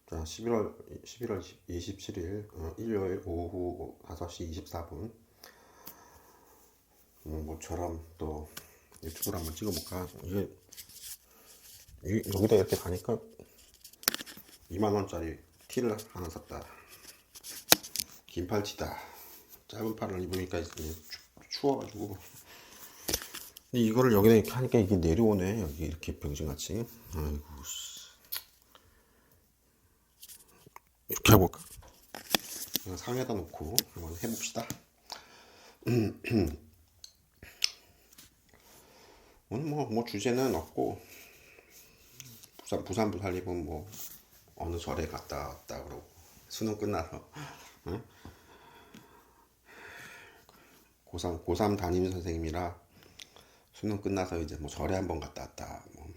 자, 11월 27일 일요일 오후 5시 24분. 모처럼 또 유튜브를 한번 찍어볼까. 이게 여기다 이렇게 가니까 2만원짜리 티를 하나 샀다. 긴 팔티다. 짧은 팔을 입으니까 이제 추워가지고. 근데 이거를 여기다 이렇게 하니까 이게 내려오네. 여기 이렇게 병신같이. 아이고 이렇게 해볼까? 그냥 상에다 놓고 한번 해봅시다. 오늘 뭐 주제는 없고, 부산 부살림은 뭐 어느 절에 갔다 왔다 그러고, 수능 끝나서 응? 고3 담임 선생님이라 수능 끝나서 이제 뭐 절에 한번 갔다 왔다. 뭐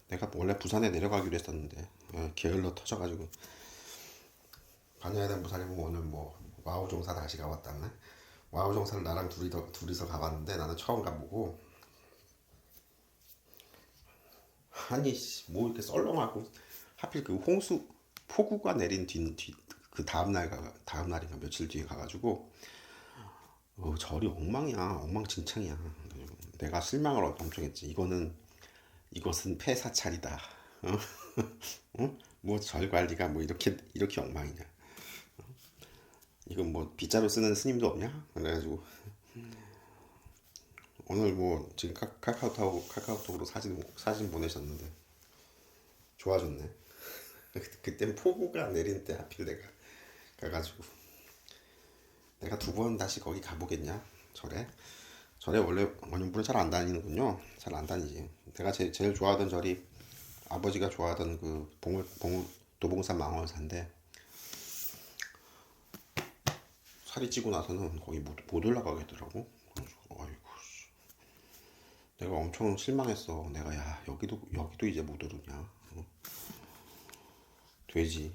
내가 원래 부산에 내려가기로 했었는데 게을러 터져가지고, 반야에 대한 부살림은 오늘 뭐 와우종사 다시 가봤다네. 와우종사를 나랑 둘이서 가봤는데 나는 처음 가보고, 아니 뭐 이렇게 썰렁하고, 하필 그 홍수 폭우가 내린 그 다음 날인가 며칠 뒤에 가가지고 절이 엉망진창이야. 내가 실망을 엄청 했지. 이것은 폐사찰이다. 어? 어? 뭐 절 관리가 뭐 이렇게 엉망이냐. 이건 뭐 빗자루 쓰는 스님도 없냐? 그래가지고 오늘 뭐 지금 카카오톡으로 사진 보내셨는데 좋아졌네. 그땐 폭우가 내린 때 하필 내가 가가지고, 내가 두 번 다시 거기 가보겠냐. 절에 원래 원년분은 잘 안 다니는군요. 잘 안 다니지. 내가 제일 좋아하던 절이 아버지가 좋아하던 그 도봉산 망월사인데, 살이 찌고 나서는 거기 못 올라가겠더라고. 아이고, 내가 엄청 실망했어. 내가 야, 여기도 이제 못 오르냐. 되지.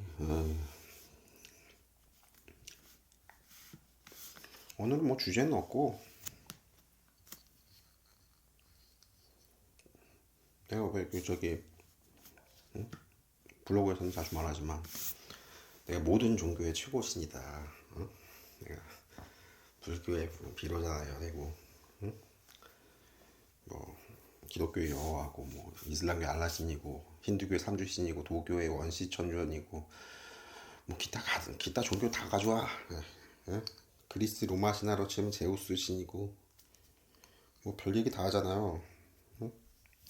오늘은 뭐 주제는 없고, 내가 왜 저기 블로그에서는 자주 말하지만 내가 모든 종교의 최고신이다. 내가 불교의 비로자나 되고, 뭐 기독교의 여호와고, 뭐 이슬람교의 알라신이고, 힌두교의 삼주신이고, 도교의 원시천주연이고, 뭐 기타 종교 다 가져와. 예? 그리스 로마 신화로 치면 제우스 신이고, 뭐 별 얘기 다 하잖아요.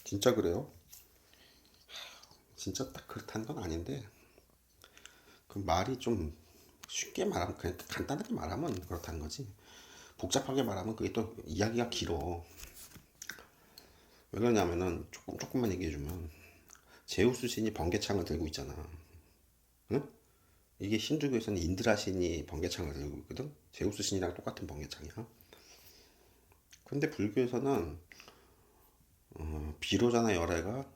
진짜 그래요? 진짜 딱 그렇다는 건 아닌데, 그 말이 좀 쉽게 말하면, 그냥 간단하게 말하면 그렇다는 거지. 복잡하게 말하면 그게 또 이야기가 길어. 왜 그러냐면은 조금만 얘기해주면, 제우스 신이 번개창을 들고 있잖아. 응? 이게 힌두교에서는 인드라 신이 번개창을 들고 있거든. 제우스 신이랑 똑같은 번개창이야. 근데 불교에서는 비로자나 열애가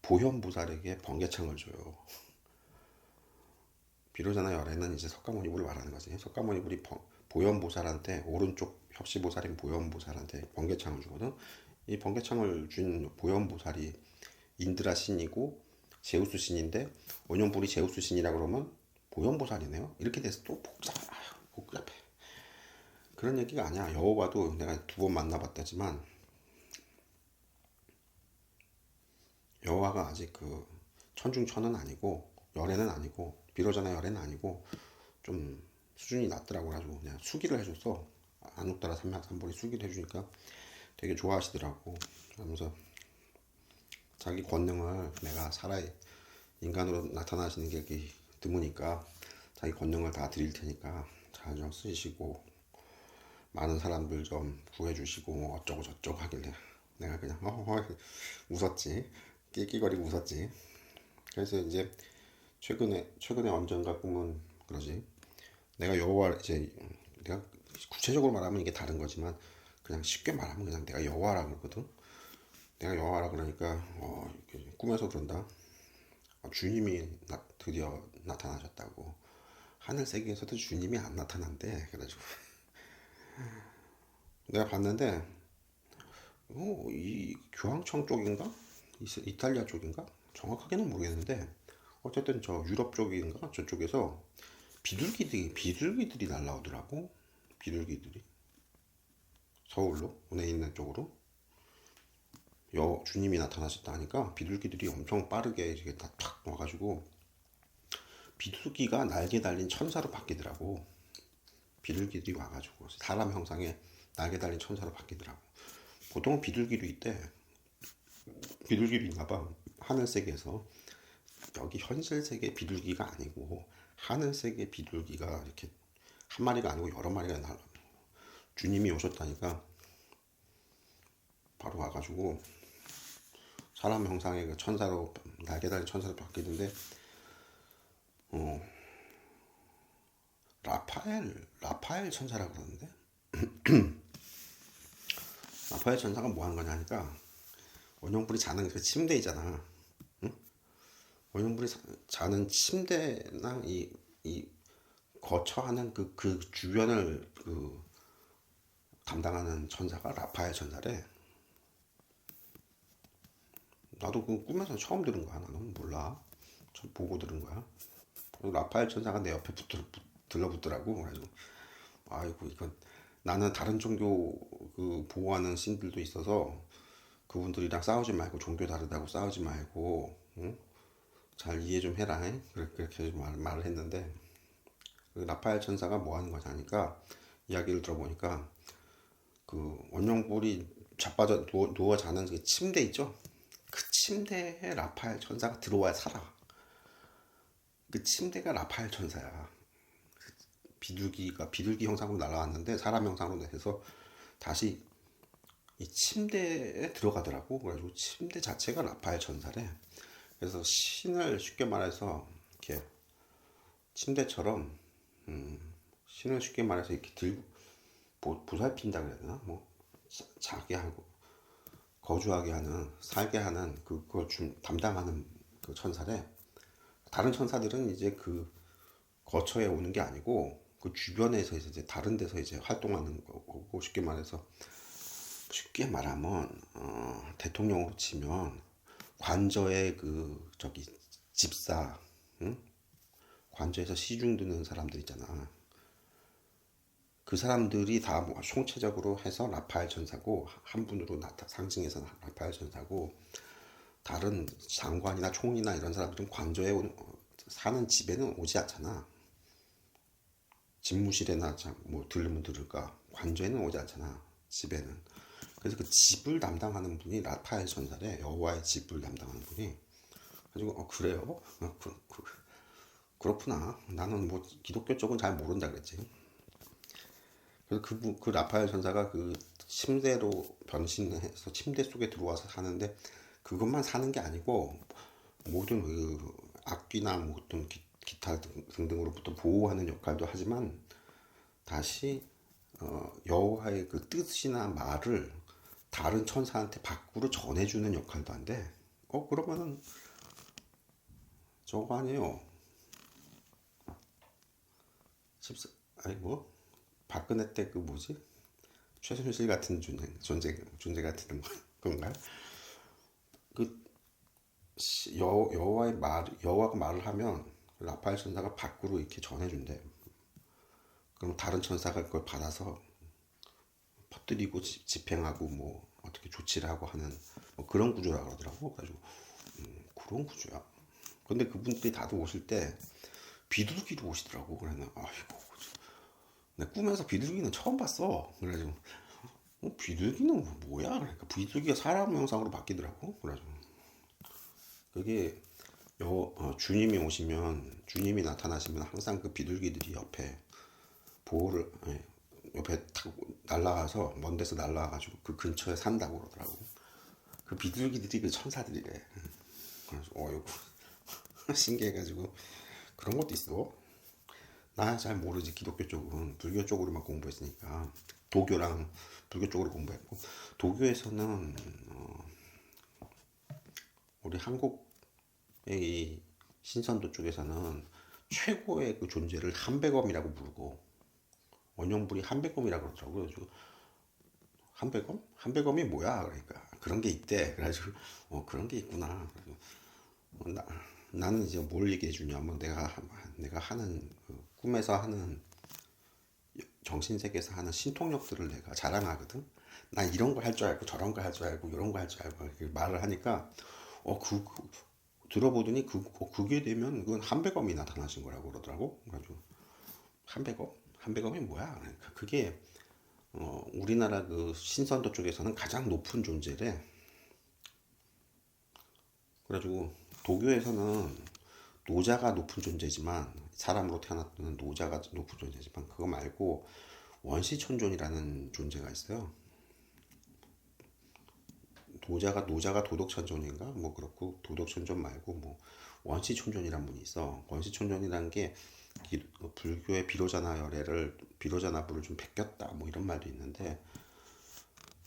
보현보살에게 번개창을 줘요. 비로자나 열애는 이제 석가모니불을 말하는 거지. 석가모니불이 보현보살한테, 오른쪽 협시보살인 보현보살한테 번개창을 주거든. 이 번개창을 준 보현보살이 인드라 신이고 제우스 신인데, 원형불이 제우스 신이라 그러면 보현보살이네요. 이렇게 돼서 또 복잡해. 그런 얘기가 아니야. 여호와도 내가 두 번 만나봤다지만, 여호와가 아직 그 천중천은 아니고, 열애는 아니고, 비로자나 열애는 아니고, 좀 수준이 낮더라고. 가지고 그냥 수기를 해줬어. 안욱따라 삼보리 수기를 해주니까 되게 좋아하시더라고. 그러면서 자기 권능을, 내가 인간으로 나타나시는 게 드무니까 자기 권능을 다 드릴 테니까 잘 좀 쓰시고, 많은 사람들 좀 구해주시고, 뭐 어쩌고 저쩌고 하길래 내가 그냥 웃었지. 낄낄거리고 웃었지. 그래서 이제 최근에 언젠가 꿈은 그러지. 내가 여호와, 이제 내가 구체적으로 말하면 이게 다른 거지만, 그냥 쉽게 말하면 그냥 내가 여호와라 그러거든. 내가 여호와라 그러니까 꿈에서 그런다. 주님이 드디어 나타나셨다고. 하늘 세계에서도 주님이 안 나타난대. 그래가지고 내가 봤는데, 이 교황청 쪽인가? 이탈리아 쪽인가? 정확하게는 모르겠는데 어쨌든 저 유럽 쪽인가 저쪽에서 비둘기들이 날라오더라고. 비둘기들이 서울로 운해 있는 쪽으로 주님이 나타나셨다 하니까 비둘기들이 엄청 빠르게 이렇게 탁 와가지고 비둘기가 날개 달린 천사로 바뀌더라고. 비둘기들이 와가지고 사람 형상의 날개 달린 천사로 바뀌더라고. 보통 비둘기도 있대. 비둘기도 있나봐. 하늘 세계에서. 여기 현실 세계 비둘기가 아니고 하늘 세계 비둘기가 이렇게 한 마리가 아니고 여러 마리가 날라. 주님이 오셨다니까 바로 와가지고 사람 형상의 그 천사로 날개 달린 천사로 바뀌는데 라파엘 천사라 그러는데 라파엘 천사가 뭐 하는 거냐 하니까 원형불이 자는 그 침대 있잖아. 응? 원형불이 자는 침대나 이 거처하는 그 주변을 담당하는 천사가 라파엘 천사래. 나도 그 꿈에서 처음 들은 거야. 나는 몰라. 보고 들은 거야. 라파엘 천사가 내 옆에 들러붙더라고. 그래가지고 아이고 이건 나는 다른 종교 보호하는 신들도 있어서 그분들이랑 싸우지 말고 종교 다르다고 싸우지 말고 응? 잘 이해 좀 해라. 그렇게 말을 했는데 라파엘 천사가 뭐 하는 거냐니까 이야기를 들어보니까 그 원형불이 자빠져 누워 자는 그 침대 있죠. 그 침대에 라파엘 천사가 들어와야 살아. 그 침대가 라파엘 천사야. 비둘기 형상으로 날아왔는데 사람 형상으로 해서 다시 이 침대에 들어가더라고. 그래가지고 침대 자체가 라파엘 천사래. 그래서 신을 쉽게 말해서 이렇게 침대처럼 신을 쉽게 말해서 이렇게 들고 보살핀다 그래야 되나? 뭐 자게 하고 거주하게 하는 살게 하는 그걸 좀 담당하는 그 천사래. 다른 천사들은 이제 그 거처에 오는 게 아니고 그 주변에서 이제 다른 데서 이제 활동하는 거고 쉽게 말하면 대통령으로 치면 관저의 저기 집사, 응? 관저에서 시중 드는 사람들 있잖아. 그 사람들이 다 뭐 총체적으로 해서 라파엘 천사고 한 분으로 상징해서 라파엘 천사고 다른 장관이나 총리나 이런 사람들은 관저에 사는 집에는 오지 않잖아. 집무실에나 뭐 들르면 들을까 관저에는 오지 않잖아. 집에는. 그래서 그 집을 담당하는 분이 라파엘 천사래. 여호와의 집을 담당하는 분이. 그래가지고 그래요? 그렇구나. 나는 뭐 기독교 쪽은 잘 모른다 그랬지. 그래서 그 라파엘 천사가 그 침대로 변신해서 침대 속에 들어와서 사는데 그것만 사는 게 아니고 모든 악귀나 모든 기타 등등으로부터 보호하는 역할도 하지만 다시 여호와의 그 뜻이나 말을 다른 천사한테 밖으로 전해주는 역할도 한대. 그러면은 저거 아니에요. 아니 뭐 박근혜 때 그 뭐지? 최순실 같은 존재 같은 건가요? 그 여호와가 말을 하면 라파엘 천사가 밖으로 이렇게 전해준대. 그럼 다른 천사가 그걸 받아서 퍼뜨리고 집행하고 뭐 어떻게 조치를 하고 하는 뭐 그런 구조라 그러더라고. 그래가지고 그런 구조야. 근데 그분들이 다들 오실 때 비둘기로 오시더라고. 그래서 아이고 내 꿈에서 비둘기는 처음 봤어. 그래가지고 비둘기는 뭐야? 그러니까 비둘기가 사람 형상으로 바뀌더라고. 그래가지고 그게 주님이 오시면 주님이 나타나시면 항상 그 비둘기들이 옆에 타고 날아가서 먼 데서 날아가가지고 그 근처에 산다고 그러더라고. 그 비둘기들이 그 천사들이래. 그래서 이거 신기해가지고 그런 것도 있어. 나 잘 모르지. 기독교 쪽은 불교 쪽으로만 공부했으니까 도교랑 불교 쪽으로 공부했고 도교에서는 우리 한국의 이 신선도 쪽에서는 최고의 그 존재를 한백엄이라고 부르고 원형불이 한백엄이라고 그러더라고요. 그래서 한백엄? 한백엄이 뭐야? 그러니까 그런 게 있대. 그래가지고 그런 게 있구나. 그래서 나는 이제 뭘 얘기해 주냐면 내가 하는 꿈에서 하는 정신세계에서 하는 신통력들을 내가 자랑하거든. 나 이런 걸 할 줄 알고 저런 걸 할 줄 알고 이런 걸 할 줄 알고 이렇게 말을 하니까 들어보더니 그게 되면 그건 한백엄이 나타나신 거라고 그러더라고. 그래가지고 한백엄? 한백엄이 뭐야? 그러니까 그게 우리나라 그 신선도 쪽에서는 가장 높은 존재래. 그래가지고 도교에서는 노자가 높은 존재지만 사람으로 태어났던 노자가 높은 존재지만 그거 말고 원시천존이라는 존재가 있어요. 노자가 도덕천존인가 뭐 그렇고 도덕천존 말고 뭐 원시천존이란 분이 있어. 원시천존이란 게 불교의 비로자나부를 좀 베꼈다 뭐 이런 말도 있는데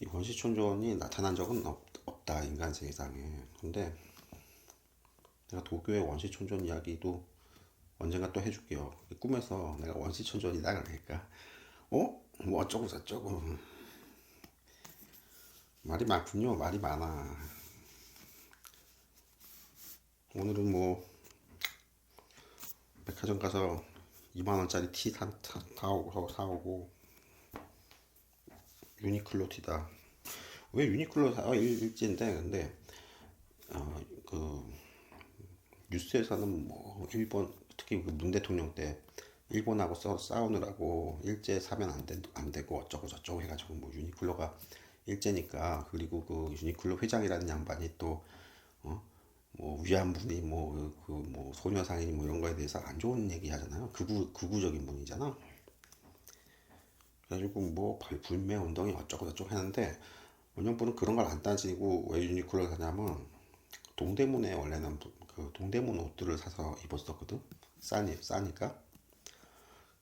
이 원시천존이 나타난 적은 없다 인간 세상에. 근데 내가 도교의 원시천존 이야기도 언젠가 또 해줄게요. 꿈에서 내가 원시천존이다 그러니까 뭐 어쩌고 저쩌고 말이 많군요. 말이 많아. 오늘은 뭐 백화점 가서 2만 원짜리 티 사오고 유니클로 티다. 왜 유니클로 사? 일지인데 근데 그 뉴스에서는 뭐 일본 특히 그 문 대통령 때 일본하고 싸우느라고 일제 사면 안 되고 어쩌고 저쩌고 해가지고 뭐 유니클로가 일제니까. 그리고 그 유니클로 회장이라는 양반이 또 뭐 위안부니 뭐 소녀상이니 뭐 이런 거에 대해서 안 좋은 얘기 하잖아요. 극우적인 분이잖아. 그래가지고 뭐 불매 운동이 어쩌고 저쩌고 하는데 원영분은 그런 걸 안 따지고 왜 유니클로를 사냐면 동대문에 원래는 그 동대문 옷들을 사서 입었었거든. 싸니까.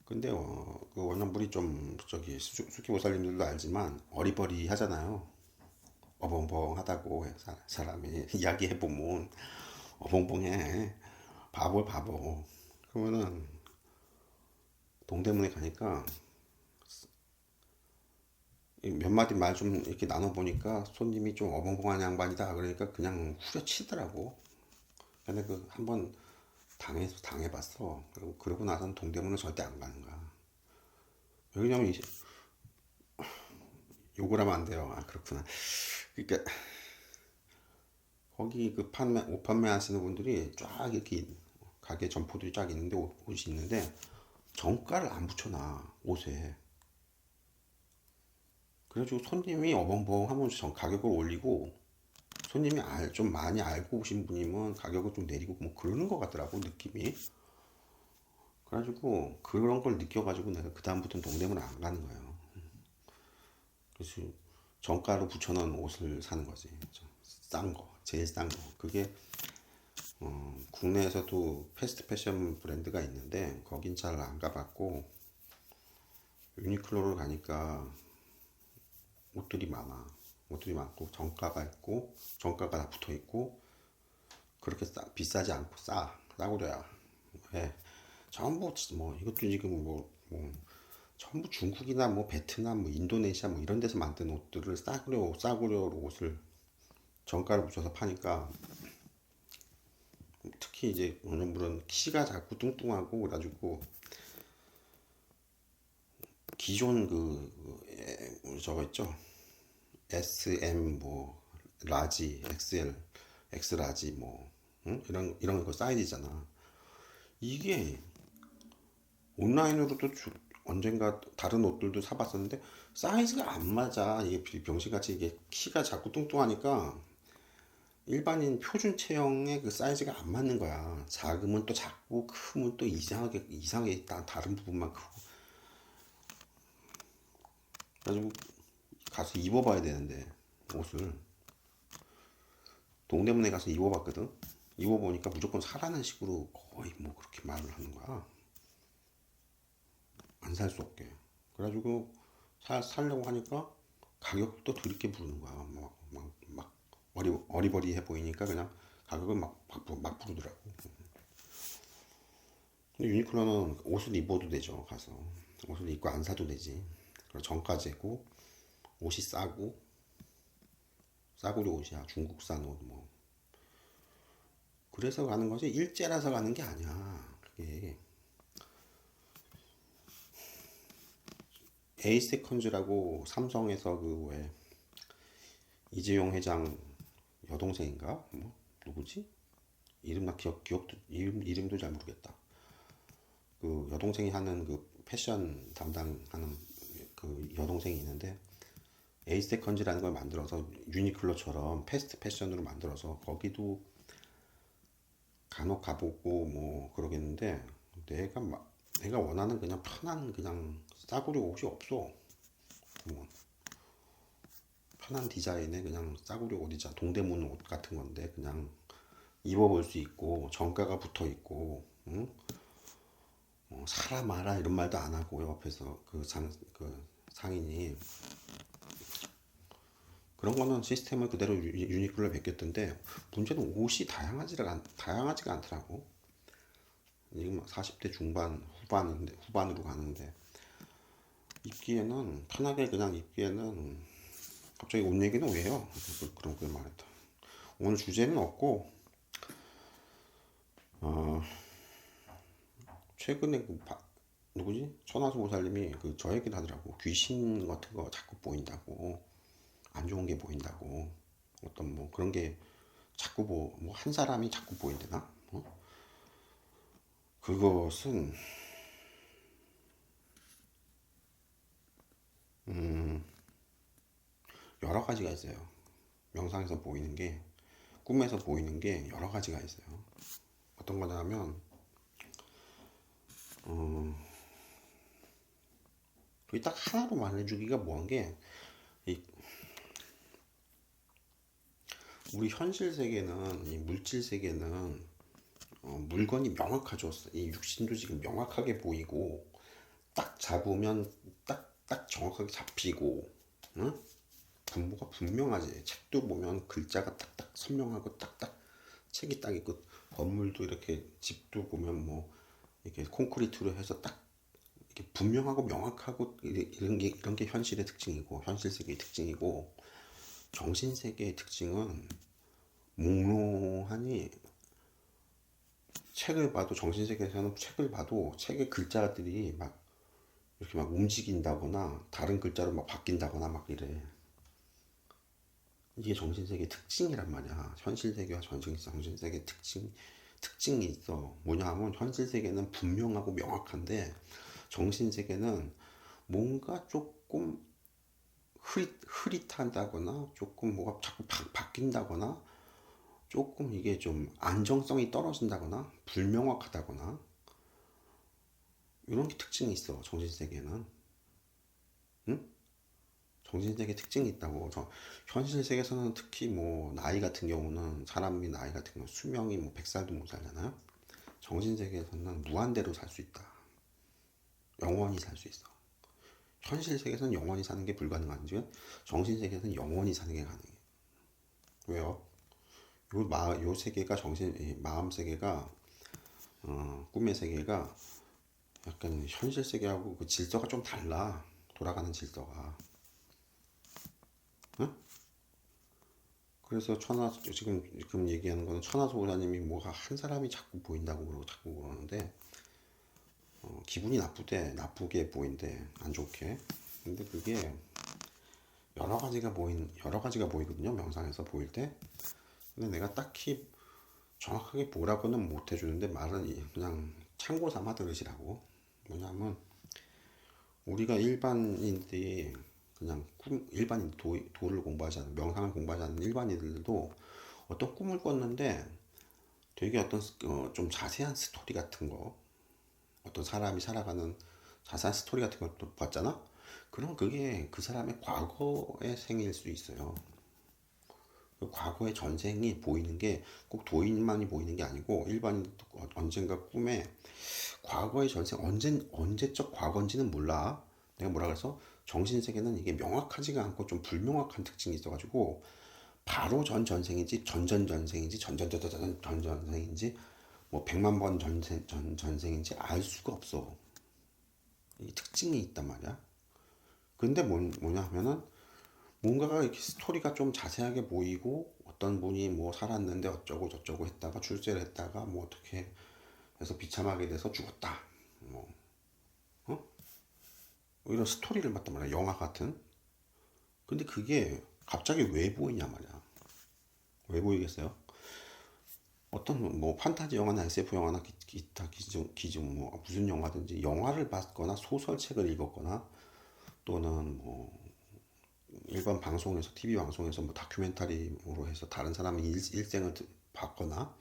근데 그 원영분이 좀 저기 수기보살님들도 알지만 어리버리 하잖아요. 어벙벙하다고 사람이 이야기해보면 어벙벙해. 바보. 그러면은 동대문에 가니까 몇 마디 말 좀 이렇게 나눠보니까 손님이 좀 어벙벙한 양반이다 그러니까 그냥 후려치더라고. 근데 그 한번 당해봤어. 그러고 나서는 동대문은 절대 안 가는 거야. 왜냐면 욕을 하면 안 돼요. 아 그렇구나. 그러니까 거기 그 옷 판매 하시는 분들이 쫙 이렇게 가게 점포들이 쫙 있는데 옷이 있는데 정가를 안 붙여놔 옷에. 그래가지고 손님이 어벙벙하면 가격을 올리고 손님이 좀 많이 알고 오신 분이면 가격을 좀 내리고 뭐 그러는 것 같더라고 느낌이. 그래가지고 그런 걸 느껴가지고 내가 그 다음부터는 동대문을 안 가는 거예요. 그래서 정가로 붙여놓은 옷을 사는 거지. 제일 싼 거. 그게 국내에서도 패스트 패션 브랜드가 있는데 거긴 잘 안 가봤고 유니클로를 가니까 옷들이 많아. 옷들이 많고 정가가 있고 정가가 다 붙어 있고 그렇게 비싸지 않고 싸구려야. 왜? 전부 뭐 이것도 지금 뭐 전부 중국이나 뭐 베트남 뭐 인도네시아 뭐 이런 데서 만든 옷들을 싸구려로 옷을 정가를 붙여서 파니까 특히 이제 어느 분은 키가 자꾸 뚱뚱하고 그래가지고 기존 저거 있죠. SM 뭐 라지 XL X 라지 뭐 응? 이런 거 사이즈잖아. 이게 온라인으로도 언젠가 다른 옷들도 사봤었는데 사이즈가 안 맞아. 이게 병신같이 이게 키가 자꾸 뚱뚱하니까 일반인 표준 체형의 그 사이즈가 안 맞는 거야. 작으면 또 작고 크면 또 이상하게 다른 부분만 크고. 그래가지고 가서 입어봐야 되는데 옷을 동대문에 가서 입어봤거든. 입어보니까 무조건 사라는 식으로 거의 뭐 그렇게 말을 하는 거야. 안 살 수 없게. 그래가지고 살려고 하니까 가격도 드럽게 부르는 거야. 막 어리버리해 보이니까 그냥 가격을 막 부르더라고. 근데 유니클로는 옷을 입어도 되죠. 가서 옷을 입고 안 사도 되지. 그리고 정가제고 옷이 싸구려 옷이야. 중국산 옷 뭐. 그래서 가는 거지 일제라서 가는 게 아니야. 그게 에이세컨즈라고 삼성에서 그 왜 이재용 회장 여동생인가? 뭐 누구지? 이름 나 기억도 이름도 잘 모르겠다. 그 여동생이 하는 그 패션 담당하는 그 여동생이 있는데 에이세컨즈라는 걸 만들어서 유니클로처럼 패스트 패션으로 만들어서 거기도 간혹 가보고 뭐 그러겠는데 내가 원하는 그냥 편한 그냥 싸구려 옷이 없어. 뭐 편한 디자인의 그냥 싸구려 옷이자 동대문 옷 같은 건데 그냥 입어볼 수 있고 정가가 붙어 있고 응? 사라 마라 이런 말도 안 하고 옆에서 그 상인이 그런 거는 시스템을 그대로 유니클로에 베꼈던데 문제는 옷이 다양하지가 않더라고. 지금 40대 중반 후반으로 가는데 입기에는 편하게 그냥 입기에는 갑자기 옷 얘기는 왜요? 그런 걸 말했다. 오늘 주제는 없고 최근에 누구지? 천하수 보살님이 저 얘기를 하더라고. 귀신 같은 거 자꾸 보인다고. 안 좋은 게 보인다고. 어떤 뭐 그런 게 자꾸 뭐 한 사람이 자꾸 보인대나? 그것은 여러 가지가 있어요. 명상에서 보이는 게 꿈에서 보이는 게 여러 가지가 있어요. 어떤 거냐면 그게 딱 하나로 말해주기가 뭐한 게 우리 현실 세계는 이 물질 세계는 물건이 명확하죠. 이 육신도 지금 명확하게 보이고 딱 잡으면 딱 정확하게 잡히고 응? 분모가 분명하지. 책도 보면 글자가 딱딱 선명하고 딱딱 책이 딱 있고 건물도 이렇게 집도 보면 뭐 이렇게 콘크리트로 해서 딱 이렇게 분명하고 명확하고 이런 게 현실의 특징이고 현실 세계의 특징이고 정신 세계의 특징은 몽롱하니 책을 봐도 정신 세계에서는 책을 봐도 책의 글자들이 막 이렇게 막 움직인다거나 다른 글자로 막 바뀐다거나 막 이래. 이게 정신세계의 특징이란 말이야. 현실세계와 정신세계의 특징이 있어. 뭐냐 하면 현실세계는 분명하고 명확한데 정신세계는 뭔가 조금 흐릿하다거나 조금 뭐가 자꾸 바뀐다거나 조금 이게 좀 안정성이 떨어진다거나 불명확하다거나 이런 게 특징이 있어. 정신세계는. 응? 정신세계 특징이 있다고. 현실 세계에서는 특히 뭐 나이 같은 경우는 사람이 나이 같은 경우 수명이 뭐 100살도 못 살잖아요. 정신 세계에서는 무한대로 살 수 있다. 영원히 살 수 있어. 현실 세계에서는 영원히 사는 게 불가능한지 정신 세계에서는 영원히 사는 게 가능해. 왜요? 요 세계가 마음 세계가 꿈의 세계가 약간 현실 세계하고 그 질서가 좀 달라. 돌아가는 질서가. 응? 그래서 지금 얘기하는 거는 천하소사님이 뭐가 한 사람이 자꾸 보인다고 그러고 자꾸 그러는데 기분이 나쁘게 보인대 안 좋게. 근데 그게 여러 가지가 보이거든요. 명상에서 보일 때. 근데 내가 딱히 정확하게 뭐라고는 못 해주는데 말은 그냥 참고 삼아 들으시라고. 뭐냐면 우리가 일반인들이 그냥 도를 공부하지 않는 명상을 공부하지 않는 일반인들도 어떤 꿈을 꿨는데 되게 좀 자세한 스토리 같은 거 어떤 사람이 살아가는 자세한 스토리 같은 것도 봤잖아. 그럼 그게 그 사람의 과거의 생일 수 있어요. 그 과거의 전생이 보이는 게 꼭 도인만이 보이는 게 아니고 일반인도 언젠가 꿈에 과거의 전생 언제적 과거인지는 몰라. 내가 뭐라 그래서 정신세계는 이게 명확하지가 않고 좀 불명확한 특징이 있어가지고 바로 전 전생인지 전전 전생인지 전전 전생인지 뭐 100만 번 전생인지 알 수가 없어. 이 특징이 있단 말이야. 근데 뭐냐 하면은 뭔가가 이렇게 스토리가 좀 자세하게 보이고 어떤 분이 뭐 살았는데 어쩌고 저쩌고 했다가 출세를 했다가 뭐 어떻게 해서 비참하게 돼서 죽었다. 뭐 어? 이런 스토리를 봤단 말이야. 영화 같은. 근데 그게 갑자기 왜 보이냐 말이야. 왜 보이겠어요? 어떤 뭐 판타지 영화나 SF 영화나 기타 기존 뭐 무슨 영화든지 영화를 봤거나 소설책을 읽었거나 또는 뭐 일반 방송에서 TV 방송에서 뭐 다큐멘터리로 해서 다른 사람의 일생을 봤거나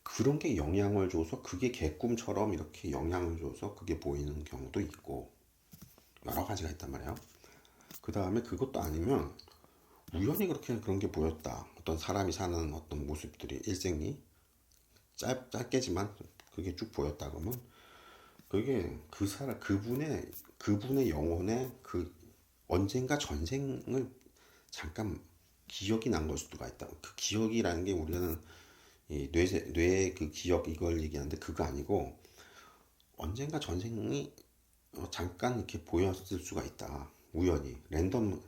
그런 게 영향을 줘서 그게 개꿈처럼 이렇게 영향을 줘서 그게 보이는 경우도 있고 여러 가지가 있단 말이에요. 그 다음에 그것도 아니면 우연히 그렇게 그런 게 보였다. 어떤 사람이 사는 어떤 모습들이 일생이 짧게지만 그게 쭉 보였다 그러면 그게 그 사람 그분의 영혼에 그 언젠가 전생을 잠깐 기억이 난 걸 수도 있다. 그 기억이라는 게 우리는 이 뇌의 그 기억 이걸 얘기하는데 그거 아니고 언젠가 전생이 잠깐 이렇게 보였을 수가 있다. 우연히 랜덤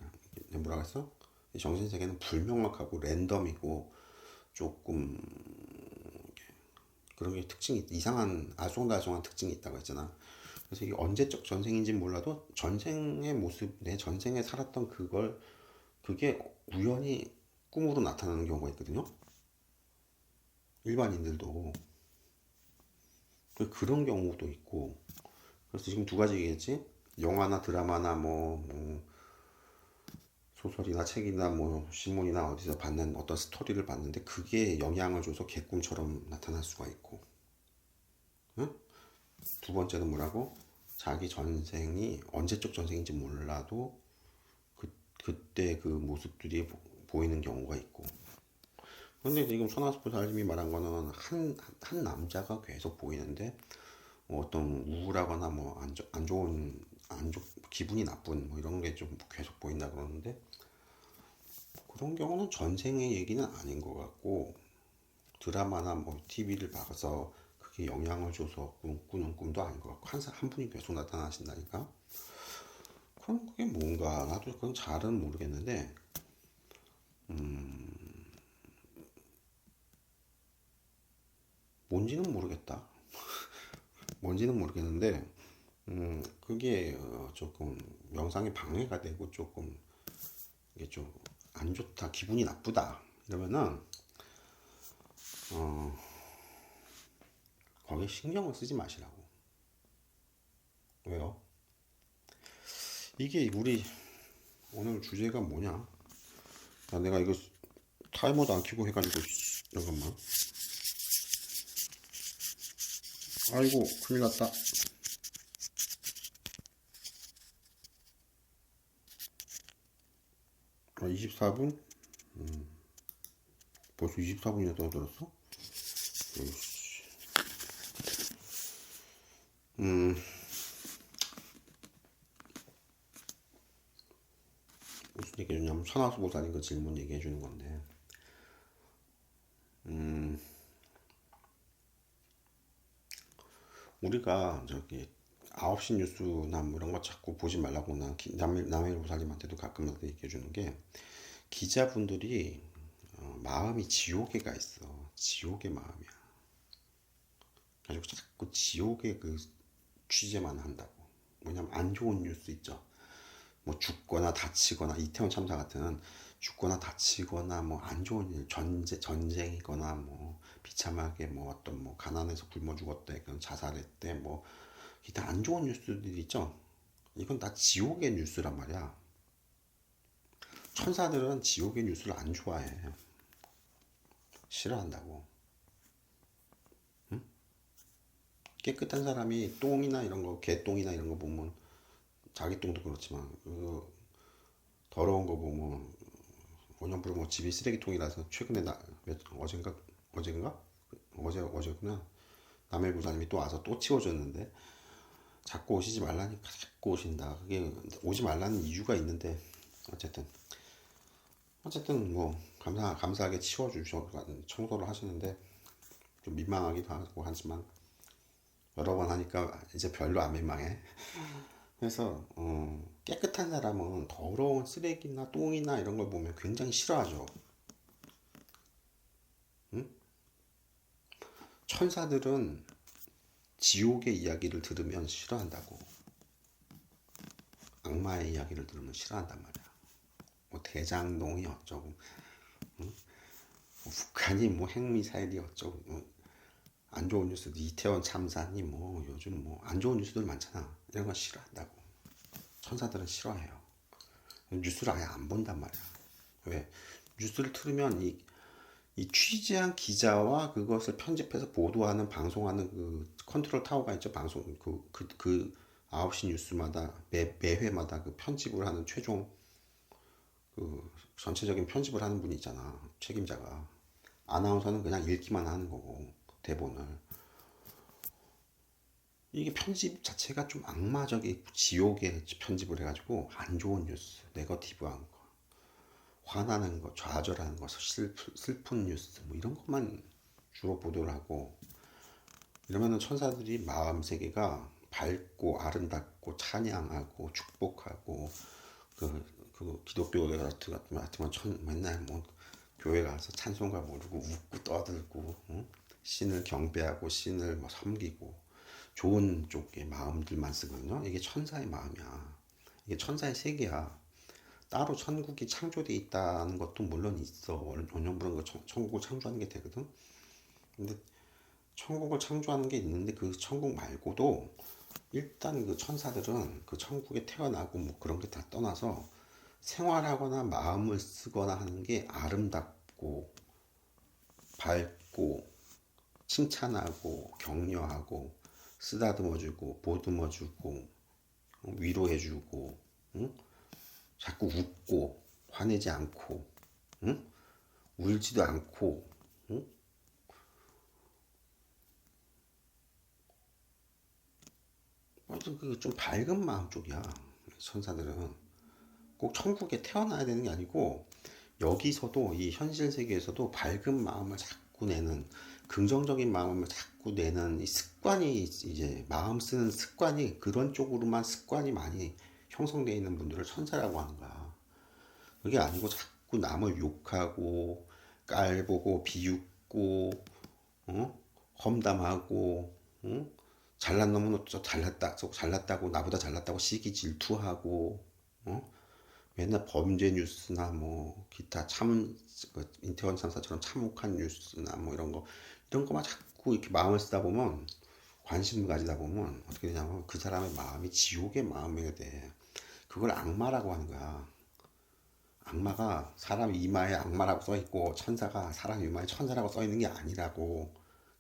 뭐라 그랬어? 정신 세계는 불명확하고 랜덤이고 조금 그런 게 특징이 이상한 아송다송한 특징이 있다고 했잖아. 그래서 이게 언제적 전생인지 몰라도 전생의 모습, 내 전생에 살았던 그게 우연히 꿈으로 나타나는 경우가 있거든요. 일반인들도 그런 경우도 있고. 그래서 지금 두 가지 얘기했지. 영화나 드라마나 뭐 소설이나 책이나 뭐 신문이나 어디서 받는 어떤 스토리를 봤는데 그게 영향을 줘서 개꿈처럼 나타날 수가 있고. 응? 두 번째는 뭐라고? 자기 전생이 언제적 전생인지 몰라도 그때 그 모습들이 보이는 경우가 있고. 근데 지금 천하스포살님이 말한 거는 한 남자가 계속 보이는데 뭐 어떤 우울하거나 뭐 안 좋은 기분이 나쁜 뭐 이런 게 좀 계속 보인다 그러는데 그런 경우는 전생의 얘기는 아닌 것 같고 드라마나 뭐 TV를 봐서 그게 영향을 줘서 꾸는 꿈도 아닌 것 같고 한 분이 계속 나타나신다니까. 그럼 그게 뭔가 나도 그건 잘은 모르겠는데 뭔지는 모르겠다. 뭔지는 모르겠는데 그게 조금 명상에 방해가 되고 조금 이게 좀 안 좋다, 기분이 나쁘다 이러면은 거기에 신경을 쓰지 마시라고. 왜요? 이게 우리 오늘 주제가 뭐냐? 내가 이거 타이머도 안 켜고 해가지고 잠깐만. 아이고 큰일 났다. 24분? 벌써 24분이나 떠들었어? 무슨 얘기 해주냐면 천하수보살인 그 질문 얘기해 주는 건데 우리가 저기 9시 뉴스나 뭐 이런 거 자꾸 보지 말라고 난 남의 보살님한테도 가끔 얘기해 주는 게 기자분들이 마음이 지옥에 가 있어. 지옥의 마음이야. 가지고 자꾸 지옥의 그 취재만 한다고. 뭐냐면 안 좋은 뉴스 있죠. 뭐 죽거나 다치거나 이태원 참사 같은 죽거나 다치거나 뭐 안 좋은 일 전쟁이거나 뭐 비참하게 뭐 어떤 뭐 가난해서 굶어 죽었대 그런 자살했대 뭐 기타 안 좋은 뉴스들이 있죠. 이건 다 지옥의 뉴스란 말이야. 천사들은 지옥의 뉴스를 안 좋아해. 싫어한다고. 깨끗한 사람이 똥이나 이런 거 개똥이나 이런 거 보면 자기 똥도 그렇지만 그 더러운 거 보면 원형부로 뭐 집이 쓰레기통이라서 최근에 어젠가 어제구나 남의 부사님이 또 와서 또 치워줬는데 자꾸 오시지 말라니까 자꾸 오신다. 그게 오지 말라는 이유가 있는데 어쨌든 뭐 감사하게 치워주셔 청소를 하시는데 좀 민망하기도 하고 하지만 여러 번 하니까 이제 별로 안 민망해. 그래서 깨끗한 사람은 더러운 쓰레기나 똥이나 이런 걸 보면 굉장히 싫어하죠. 응? 천사들은 지옥의 이야기를 들으면 싫어한다고. 악마의 이야기를 들으면 싫어한단 말이야. 뭐 대장동이 어쩌고, 뭐 북한이 뭐 핵미사일이 어쩌고, 안 좋은 뉴스, 이태원 참사니 뭐 요즘 뭐 안 좋은 뉴스들 많잖아. 이런 거 싫어한다고. 천사들은 싫어해요. 뉴스를 아예 안 본단 말이야. 왜? 뉴스를 틀으면 이 취재한 기자와 그것을 편집해서 보도하는 방송하는 그 컨트롤 타워가 있죠. 방송 그 9시 뉴스마다 매회마다 그 편집을 하는 최종 그 전체적인 편집을 하는 분이 있잖아. 책임자가. 아나운서는 그냥 읽기만 하는 거고 대본을. 이게 편집 자체가 좀 악마적인 지옥의 편집을 해가지고 안 좋은 뉴스, 네거티브한 거, 화나는 거, 좌절하는 거, 슬픈 뉴스 뭐 이런 것만 주로 보도를 하고 이러면은 천사들이 마음 세계가 밝고 아름답고 찬양하고 축복하고 그 기독교들 같으면 맨날 뭐 교회 가서 찬송가 부르고 웃고 떠들고 신을 경배하고 신을 뭐 섬기고 좋은 쪽의 마음들만 쓰거든요. 이게 천사의 마음이야. 이게 천사의 세계야. 따로 천국이 창조돼 있다는 것도 물론 있어. 원형부는 그 천국을 창조하는 게 되거든. 근데 천국을 창조하는 게 있는데 그 천국 말고도 일단 그 천사들은 그 천국에 태어나고 뭐 그런 게 다 떠나서 생활하거나 마음을 쓰거나 하는 게 아름답고 밝고 칭찬하고 격려하고 쓰다듬어주고 보듬어주고 위로해주고 응? 자꾸 웃고 화내지 않고 응? 울지도 않고 응? 완전 그좀 밝은 마음 쪽이야. 천사들은 꼭 천국에 태어나야 되는 게 아니고 여기서도 이 현실 세계에서도 밝은 마음을 자꾸 내는 긍정적인 마음을 자꾸 내는 이 습관이 이제 마음 쓰는 습관이 그런 쪽으로만 습관이 많이 형성되어 있는 분들을 천사라고 하는 거야. 그게 아니고 자꾸 남을 욕하고 깔보고 비웃고 험담하고 잘난 놈은 어쩌 잘났다고 나보다 잘났다고 시기 질투하고 맨날 범죄 뉴스나 뭐 기타 인태원 참사처럼 참혹한 뉴스나 뭐 이런 거만 자꾸 이렇게 마음을 쓰다 보면 관심을 가지다 보면 어떻게 되냐면 그 사람의 마음이 지옥의 마음이 돼. 그걸 악마라고 하는 거야. 악마가 사람 이마에 악마라고 써 있고 천사가 사람 이마에 천사라고 써 있는 게 아니라고.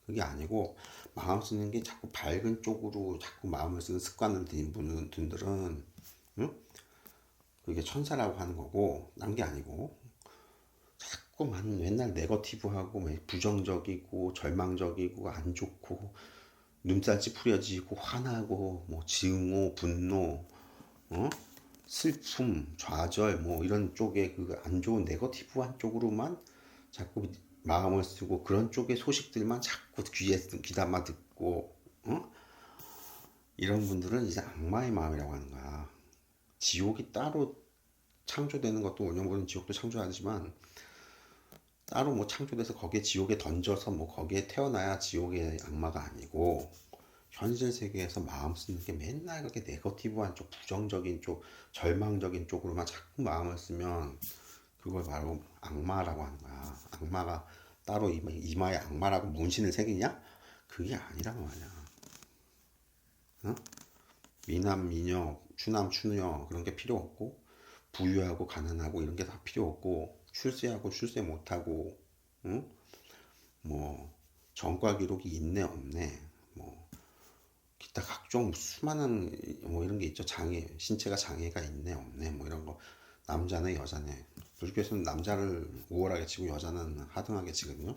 그게 아니고 마음 쓰는 게 자꾸 밝은 쪽으로 자꾸 마음을 쓰는 습관을 들인 분들은 응? 그게 천사라고 하는 거고 난 게 아니고 자꾸만 맨날 네거티브하고 부정적이고 절망적이고 안 좋고 눈살 찌푸려지고 화나고 뭐 증오 분노 어? 슬픔 좌절 뭐 이런 쪽에 그 안 좋은 네거티브한 쪽으로만 자꾸 마음을 쓰고 그런 쪽의 소식들만 자꾸 귀담아 듣고 이런 분들은 이제 악마의 마음이라고 하는 거야. 지옥이 따로 창조되는 것도 원형부는 지옥도 창조하지만 따로 뭐 창조돼서 거기에 지옥에 던져서 뭐 거기에 태어나야 지옥의 악마가 아니고 현실 세계에서 마음 쓰는 게 맨날 그렇게 네거티브한 쪽, 부정적인 쪽, 절망적인 쪽으로만 자꾸 마음을 쓰면 그걸 바로 악마라고 하는 거야. 악마가 따로 이마에 악마라고 문신을 새기냐? 그게 아니란 말이야. 어? 미남, 미녀, 추남, 추녀 그런 게 필요 없고 부유하고 가난하고 이런 게 다 필요 없고 출세하고 출세 못하고 응? 뭐 전과 기록이 있네 없네 뭐 기타 각종 수많은 뭐 이런 게 있죠. 신체가 장애가 있네 없네 뭐 이런 거 남자네 여자네 불교에서는 남자를 우월하게 치고 여자는 하등하게 치거든요.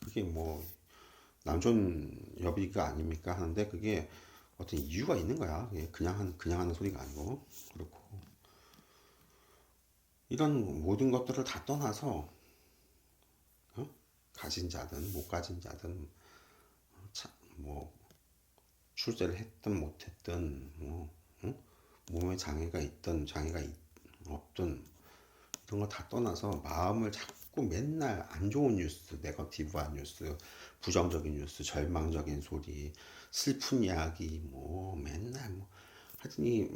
그게 뭐 남존 여비가 아닙니까 하는데 그게 어떤 이유가 있는 거야. 그냥 하는 소리가 아니고 그렇고 이런 모든 것들을 다 떠나서 가진 자든 못 가진 자든 뭐 출세를 했든 못했든 뭐 응? 몸에 장애가 있든 없든 이런 거 다 떠나서 마음을 자꾸 맨날 안 좋은 뉴스, 네거티브한 뉴스, 부정적인 뉴스, 절망적인 소리, 슬픈 이야기 뭐 맨날 뭐 하여튼 이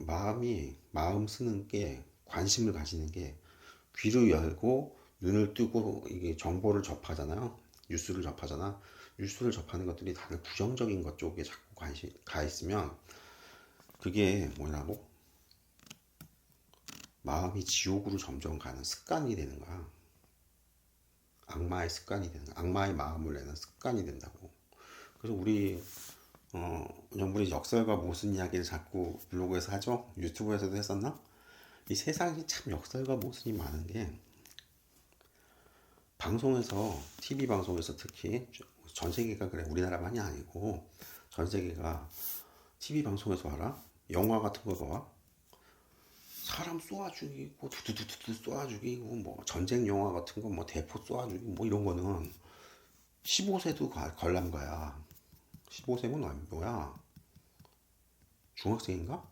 마음 쓰는 게 관심을 가지는 게 귀를 열고 눈을 뜨고 이게 정보를 접하잖아요. 뉴스를 접하잖아. 뉴스를 접하는 것들이 다들 부정적인 것 쪽에 자꾸 관심 가 있으면 그게 뭐라고? 마음이 지옥으로 점점 가는 습관이 되는 거야. 악마의 습관이 되는 거야. 악마의 마음을 내는 습관이 된다고. 그래서 우리 역설과 모순 이야기를 자꾸 블로그에서 하죠. 유튜브에서도 했었나? 이 세상이 참 역설과 모순이 많은 게 방송에서 TV 방송에서 특히 전 세계가 그래 우리나라만이 아니고 전 세계가 TV 방송에서 봐라 영화 같은 거 봐 사람 쏘아 죽이고 두두두두 쏘아 죽이고 뭐 전쟁 영화 같은 거 뭐 대포 쏘아 죽이고 뭐 이런 거는 15세도 걸린 거야. 15세면 뭐야? 중학생인가?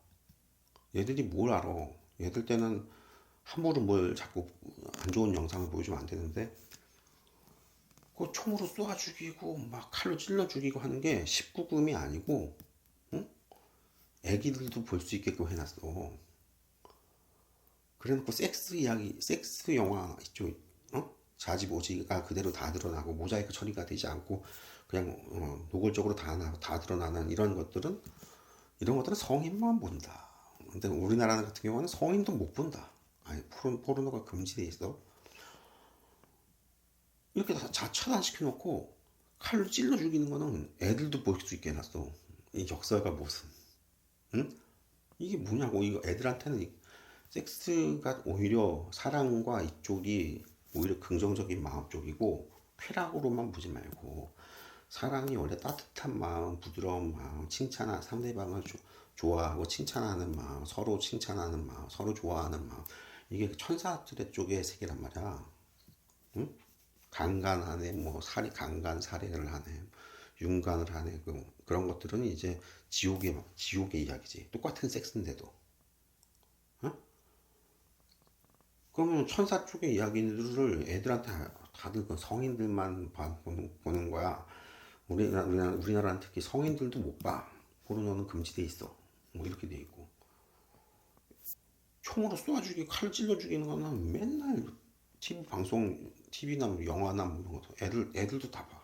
얘들이 뭘 알아? 얘들 때는 함부로 뭘 자꾸 안 좋은 영상을 보여주면 안 되는데 그 총으로 쏘아 죽이고 막 칼로 찔러 죽이고 하는 게 19금이 아니고 응? 애기들도 볼 수 있게끔 해놨어. 그래놓고 섹스 이야기, 섹스 영화 있죠. 자지보지가 그대로 다 드러나고 모자이크 처리가 되지 않고 그냥 노골적으로 다 드러나는 이런 것들은 성인만 본다. 근데 우리나라 같은 경우는 성인도 못 본다. 아니 포르노가 금지돼 있어. 이렇게 다 차단시켜 놓고 칼로 찔러 죽이는 거는 애들도 볼 수 있게 해놨어. 이 역사가 무슨? 응? 이게 뭐냐고. 이거 애들한테는 섹스가 오히려 사랑과 이쪽이 오히려 긍정적인 마음 쪽이고 쾌락으로만 보지 말고 사랑이 원래 따뜻한 마음, 부드러운 마음, 상대방을 좋아하고 칭찬하는 마음, 서로 칭찬하는 마음, 서로 좋아하는 마음. 이게 천사들의 쪽의 세계란 말이야. 응? 강간하네, 뭐 강간 살해를 하네, 윤간을 하네, 그런 것들은 이제 지옥의 이야기지. 똑같은 섹스인데도. 응? 그러면 천사 쪽의 이야기들을 애들한테 다들 그 성인들만 보는 거야. 우리나라는 특히 성인들도 못 봐. 포르노는 금지돼 있어. 뭐 이렇게 돼 있고. 총으로 쏘아 죽이고 칼로 찔러 죽이는 거는 맨날 TV나 뭐 영화나 뭐 이런 거 애들도 다 봐.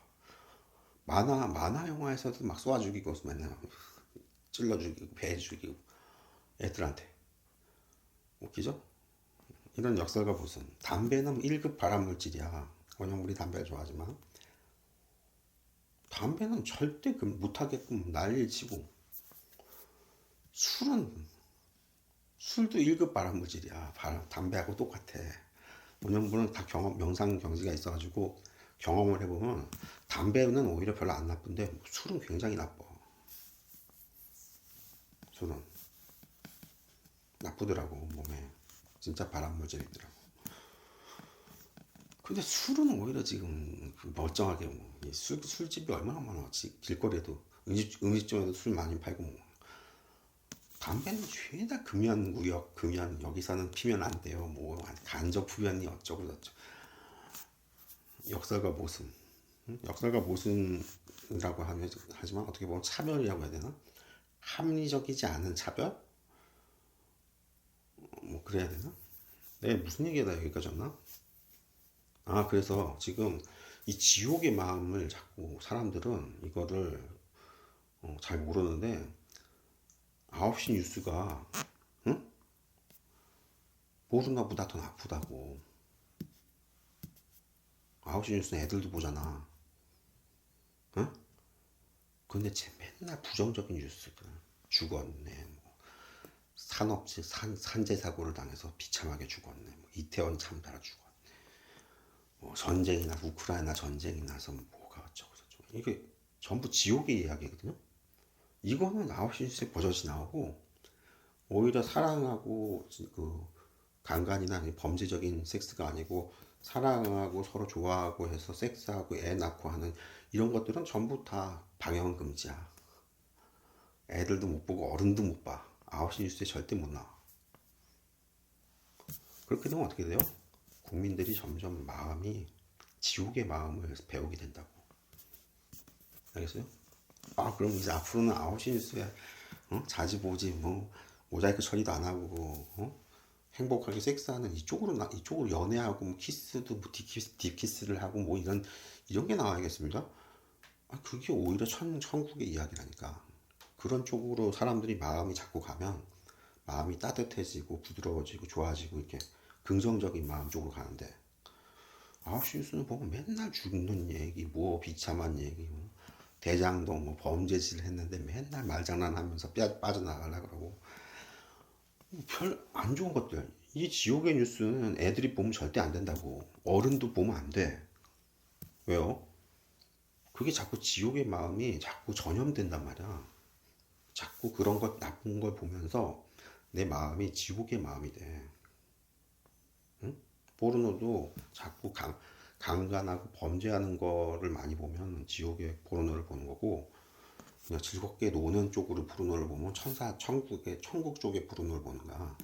만화 영화에서도 막 쏘아 죽이고 맨날 찔러 죽이고 배 죽이고 애들한테 웃기죠? 이런 역설과 모순. 담배는 1급 발암물질이야. 왜냐면 우리 담배를 좋아하지만 담배는 절대 못하게끔 난리를 치고 술은 술도 1급 발암물질이야. 담배하고 똑같아. 왜냐면 우리는 다 명상 경지가 있어가지고 경험을 해보면 담배는 오히려 별로 안 나쁜데 술은 굉장히 나빠. 술은 나쁘더라고 몸에. 진짜 발암물질이더라고. 근데 술은 오히려 지금 멀쩡하게 술집이 얼마나 많아. 길거리에도 음식점에도 술 많이 팔고 뭐. 담배는 죄다 금연구역, 여기서는 피면 안 돼요. 뭐 간접 흡연이 어쩌고 저쩌고. 역사가 모순. 역사가 모순이라고 하지만 어떻게 보면 차별이라고 해야 되나? 합리적이지 않은 차별? 뭐 그래야 되나? 네, 무슨 얘기다 여기까지 왔나? 아, 그래서 지금 이 지옥의 마음을 자꾸 사람들은 이거를 잘 모르는데 9시 뉴스가 응? 모르나 보다 더 나쁘다고. 9시 뉴스는 애들도 보잖아. 응? 근데 맨날 부정적인 뉴스들. 죽었네. 뭐 산재 사고를 당해서 비참하게 죽었네. 뭐 이태원 참사라 죽었네. 뭐 우크라이나 전쟁이 나서 뭐가 어쩌고 저쩌고. 이게 전부 지옥의 이야기거든요. 이거는 9시 뉴스에 버젓이 나오고 오히려 사랑하고 강간이나 범죄적인 섹스가 아니고 사랑하고 서로 좋아하고 해서 섹스하고 애 낳고 하는 이런 것들은 전부 다 방영 금지야. 애들도 못 보고 어른도 못 봐. 9시 뉴스에 절대 못 나와. 그렇게 되면 어떻게 돼요? 국민들이 점점 마음이 지옥의 마음을 배우게 된다고. 알겠어요? 아, 그럼 이제 앞으로는 9시 뉴스에 자주 보지, 뭐 모자이크 처리도 안 하고, 행복하게 섹스하는 이쪽으로 연애하고, 뭐 키스도 뭐 딥키스를 하고, 뭐 이런 게 나와야겠습니까? 아, 그게 오히려 천국의 이야기라니까. 그런 쪽으로 사람들이 마음이 자꾸 가면 마음이 따뜻해지고 부드러워지고 좋아지고 이렇게 긍정적인 마음 쪽으로 가는데, 9시 뉴스는 보면 맨날 죽는 얘기, 뭐 비참한 얘기, 뭐 대장동 뭐 범죄질 했는데 맨날 말장난하면서 빠져나가려고 그러고, 별 안 좋은 것들. 이 지옥의 뉴스는 애들이 보면 절대 안 된다고. 어른도 보면 안 돼. 왜요? 그게 자꾸 지옥의 마음이 자꾸 전염된단 말이야. 자꾸 그런 것 나쁜 걸 보면서 내 마음이 지옥의 마음이 돼. 포르노도 자꾸 강간하고 범죄하는 거를 많이 보면 지옥의 포르노를 보는 거고, 그냥 즐겁게 노는 쪽으로 포르노를 보면 천국 쪽의 포르노를 보는 거야.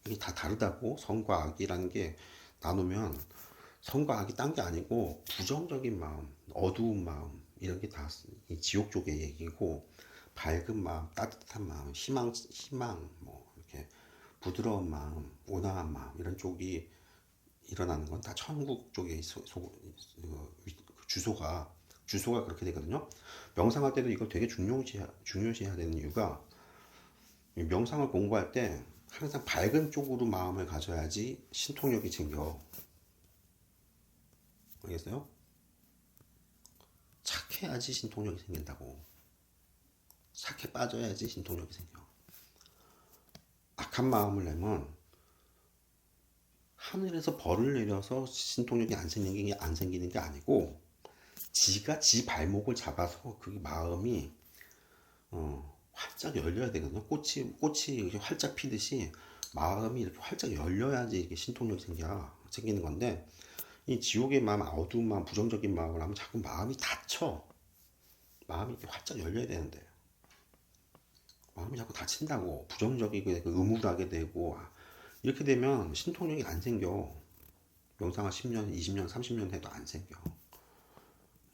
이게 다 다르다고. 성과 악이라는 게 나누면 성과 악이 딴 게 아니고 부정적인 마음, 어두운 마음 이런 게 다 지옥 쪽의 얘기고, 밝은 마음, 따뜻한 마음, 희망 뭐 이렇게 부드러운 마음, 온화한 마음 이런 쪽이 일어나는 건 다 천국 쪽의 주소가 그렇게 되거든요. 명상할 때도 이걸 되게 중요시해야 되는 이유가, 명상을 공부할 때 항상 밝은 쪽으로 마음을 가져야지 신통력이 생겨. 알겠어요? 착해야지 신통력이 생긴다고. 착해 빠져야지 신통력이 생겨. 악한 마음을 내면 하늘에서 벌을 내려서 신통력이 안 생기는 게 아니고, 지가 지 발목을 잡아서 그 마음이 활짝 열려야 되거든요. 꽃이 이렇게 활짝 피듯이 마음이 이렇게 활짝 열려야지 이게 신통력이 생기는 건데, 이 지옥의 마음, 어두운 마음, 부정적인 마음을 하면 자꾸 마음이 닫혀. 마음이 이렇게 활짝 열려야 되는데 마음이 자꾸 닫힌다고. 부정적이게 되고 음울하게 되고, 이렇게 되면 신통력이 안 생겨. 명상을 10년, 20년, 30년 해도 안 생겨.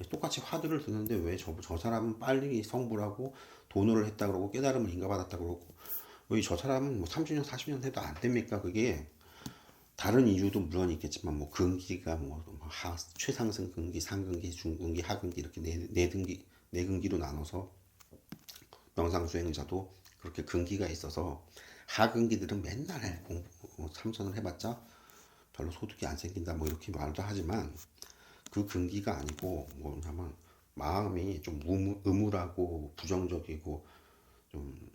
똑같이 화두를 드는데 왜 저 사람은 빨리 성불하고 돈을 했다 그러고 깨달음을 인가받았다 그러고, 왜 저 사람은 뭐 30년, 40년 해도 안 됩니까? 그게 다른 이유도 물론 있겠지만, 뭐 근기가 뭐 최상승 근기, 상근기, 중근기, 하근기 이렇게 네 근기로 나눠서 명상 수행자도 그렇게 근기가 있어서, 하근기들은 맨날 참선을 해봤자 별로 소득이 안 생긴다 뭐 이렇게 말도 하지만, 그 근기가 아니고 뭐냐면 마음이 좀 음울하고 부정적이고 좀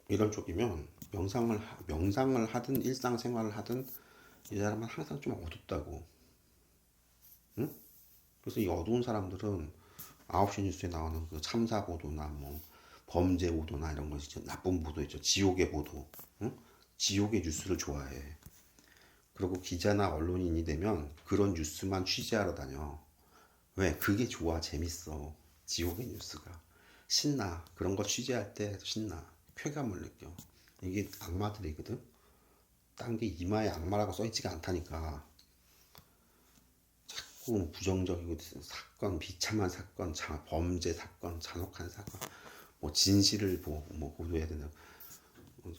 이런 쪽이면 명상을 하든 일상생활을 하든 이 사람은 항상 좀 어둡다고. 응? 그래서 이 어두운 사람들은 9시 뉴스에 나오는 그 참사 보도나 뭐 범죄 보도나 이런 거 있죠. 나쁜 보도 있죠. 지옥의 보도. 응? 지옥의 뉴스를 좋아해. 그리고 기자나 언론인이 되면 그런 뉴스만 취재하러 다녀. 왜? 그게 좋아. 재밌어. 지옥의 뉴스가. 신나. 그런 거 취재할 때 신나. 쾌감을 느껴. 이게 악마들이거든. 딴 게 이마에 악마라고 써있지가 않다니까. 자꾸 부정적이고 사건, 비참한 사건, 범죄 사건, 잔혹한 사건, 뭐 진실을 뭐 보도해야 된다.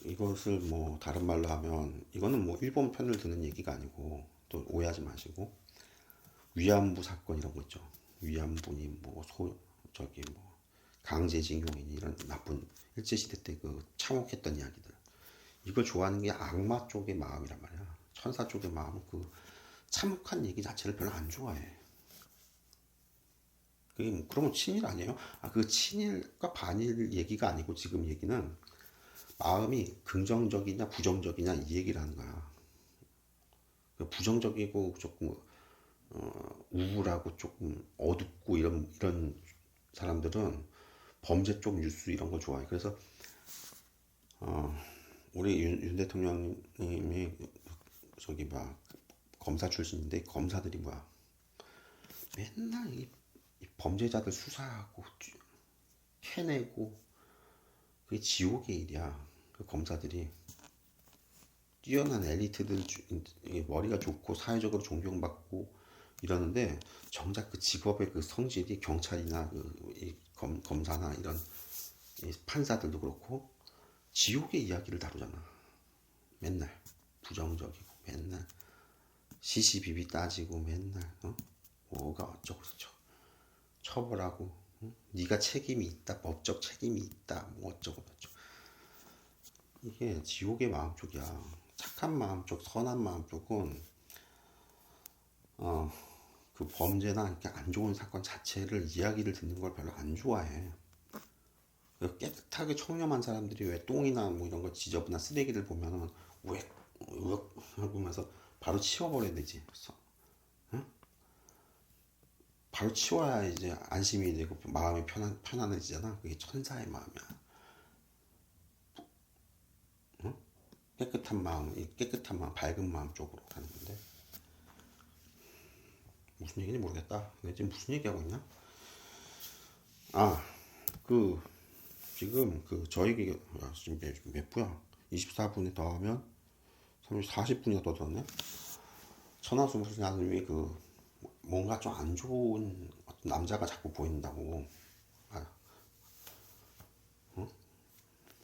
이것을 뭐 다른 말로 하면, 이거는 뭐 일본 편을 드는 얘기가 아니고, 또 오해하지 마시고, 위안부 사건 이런 거 있죠. 위안부니 뭐 저기 뭐 강제징용이니 이런 나쁜 일제시대 때 그 참혹했던 이야기들, 이걸 좋아하는 게 악마 쪽의 마음이란 말이야. 천사 쪽의 마음은 그 참혹한 얘기 자체를 별로 안 좋아해. 그게 그러면 친일 아니에요? 그 친일과 반일 얘기가 아니고, 지금 얘기는 마음이 긍정적이냐 부정적이냐 이 얘기를 하는 거야. 부정적이고 조금 우울하고 조금 어둡고 이런 사람들은 범죄 쪽 뉴스 이런 거 좋아해. 그래서 우리 윤 대통령님이 저기 검사 출신인데, 검사들이 맨날 이 범죄자들 수사하고 캐내고 그게 지옥의 일이야. 그 검사들이 뛰어난 엘리트들 머리가 좋고 사회적으로 존경받고 이러는데 정작 그 직업의 그 성질이 경찰이나 검사나 이런 이 판사들도 그렇고 지옥의 이야기를 다루잖아. 맨날 부정적이고 맨날 시시비비 따지고 맨날 뭐가 어쩌고 저쩌고 처벌하고 네가 책임이 있다 법적 책임이 있다 뭐 어쩌고 저쩌고 이게 지옥의 마음 쪽이야. 착한 마음 쪽 선한 마음 쪽은 그 범죄나 이렇게 안 좋은 사건 자체를 이야기를 듣는 걸 별로 안 좋아해. 깨끗하게 청렴한 사람들이 왜 똥이나 뭐 이런 거 지저분한 쓰레기를 보면은 왜 하면서 바로 치워버려야 되지. 응? 바로 치워야 이제 안심이 되고 마음이 편안해지잖아. 그게 천사의 마음이야. 응? 깨끗한 마음, 밝은 마음 쪽으로 가는 건데 무슨 얘기인지 모르겠다. 내가 지금 무슨 얘기하고 있냐? 아, 그 지금 그 저희 지금 몇 분야? 24분에 더 하면 40분이나 더 들었네. 천하수무수님이 그 뭔가 좀 안 좋은 어떤 남자가 자꾸 보인다고 아,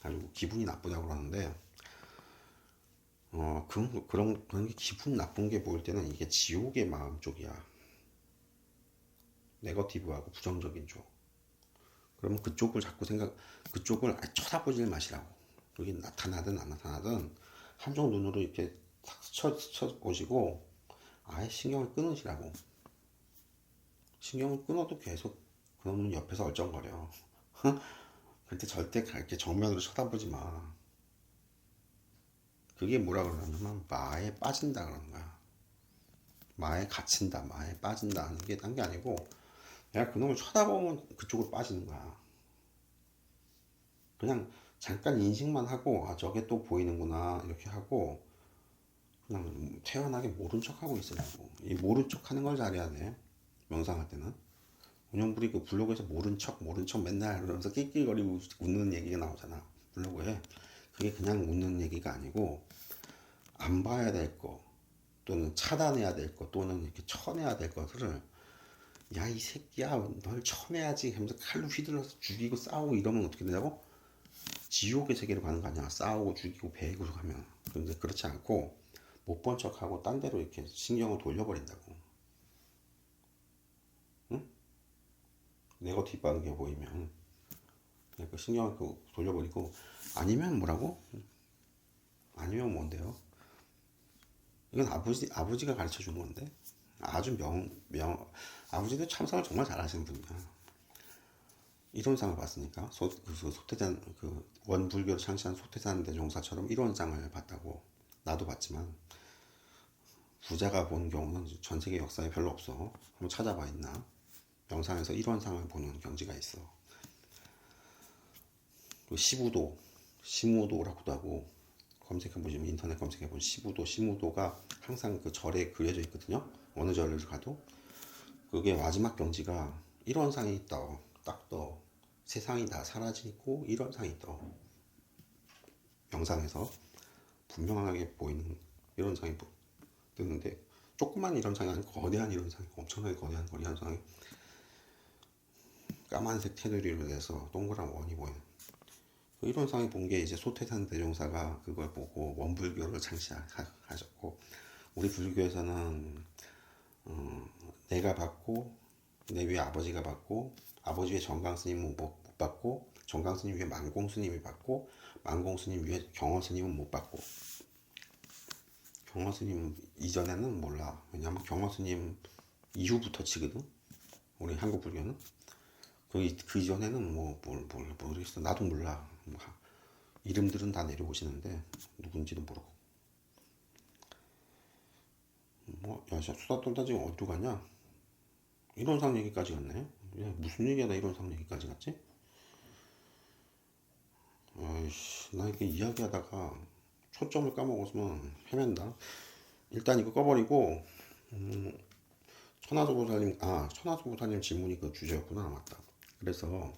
가지고 기분이 나쁘다고 그러는데 그런 게 기분 나쁜 게 보일 때는 이게 지옥의 마음 쪽이야. 네거티브하고 부정적인 쪽. 그러면 그쪽을 자꾸 그쪽을 쳐다보질 마시라고. 그게 나타나든 안 나타나든 한쪽 눈으로 이렇게 탁 스쳐 보시고 아예 신경을 끊으시라고. 신경을 끊어도 계속 그놈은 옆에서 얼쩡거려. 그때 절대 그렇게 정면으로 쳐다보지 마. 그게 뭐라 그러냐면 마에 빠진다 그러는 거야. 마에 갇힌다, 마에 빠진다 하는 게 딴 게 아니고 내가 그놈을 쳐다보면 그쪽으로 빠지는 거야. 그냥 잠깐 인식만 하고 아 저게 또 보이는구나 이렇게 하고 그냥 태연하게 모른 척하고 있으라고. 이 모른 척하는 걸 잘해야 돼. 명상할 때는. 운영불이 그 블로그에서 모른 척 맨날 그러면서 낄낄거리고 웃는 얘기가 나오잖아. 블로그에. 그게 그냥 웃는 얘기가 아니고 안 봐야 될 거, 또는 차단해야 될 거, 또는 이렇게 쳐내야 될 것을 야 이 새끼야 널 쳐내야지 하면서 칼로 휘둘러서 죽이고 싸우고 이러면 어떻게 되냐고? 지옥의 세계로 가는 거 아니야. 싸우고 죽이고 베이고 가면. 근데 그렇지 않고 못 본 척하고 딴 데로 이렇게 신경을 돌려버린다고. 응? 네거티브 하는 게 보이면 그 신경을 돌려버리고 아니면 뭐라고? 아니면 뭔데요? 이건 아버지가 가르쳐 준 건데 아주 아버지도 참석을 정말 잘하시는 분이야. 이론상을 봤으니까 소태산 그 원불교를 창시한 소태산 대종사처럼 이론상을 봤다고. 나도 봤지만 부자가 본 경우는 전 세계 역사에 별로 없어. 한번 찾아봐 있나? 영상에서 이론상을 보는 경지가 있어. 시무도라고도 하고 검색해보시면 인터넷 검색해보면 시무도가 항상 그 절에 그려져 있거든요. 어느 절을 가도 그게 마지막 경지가 일원상이 딱 떠. 세상이 다 사라지고 일원상이 떠. 영상에서 분명하게 보이는 일원상이 뜨는데 조그만 일원상이 아니고 거대한 일원상이 엄청나게 거대한 일원상이 까만색 테두리로 돼서 동그란 원이 보이는 그 일원상이 본 게 이제 소태산 대종사가 그걸 보고 원불교를 창시하셨고 우리 불교에서는 내가 받고 내 위에 아버지가 받고 아버지 위에 정강스님은 못 받고 정강스님 위에 만공스님이 받고 만공스님 위에 경허스님은 못 받고 경허스님 이전에는 몰라. 왜냐면 경허스님 이후부터 치거든. 우리 한국 불교는 그 이전에는 모르겠어. 나도 몰라. 이름들은 다 내려오시는데 누군지도 모르고. 야, 수다 떨다 지금 어디로 가냐? 이론상 얘기까지 갔네. 야, 무슨 얘기하다 이론상 얘기까지 갔지? 아이씨, 나 이렇게 이야기하다가 초점을 까먹었으면 헤맨다. 일단 이거 꺼버리고 천하소보사님 질문이 그 주제였구나. 맞다. 그래서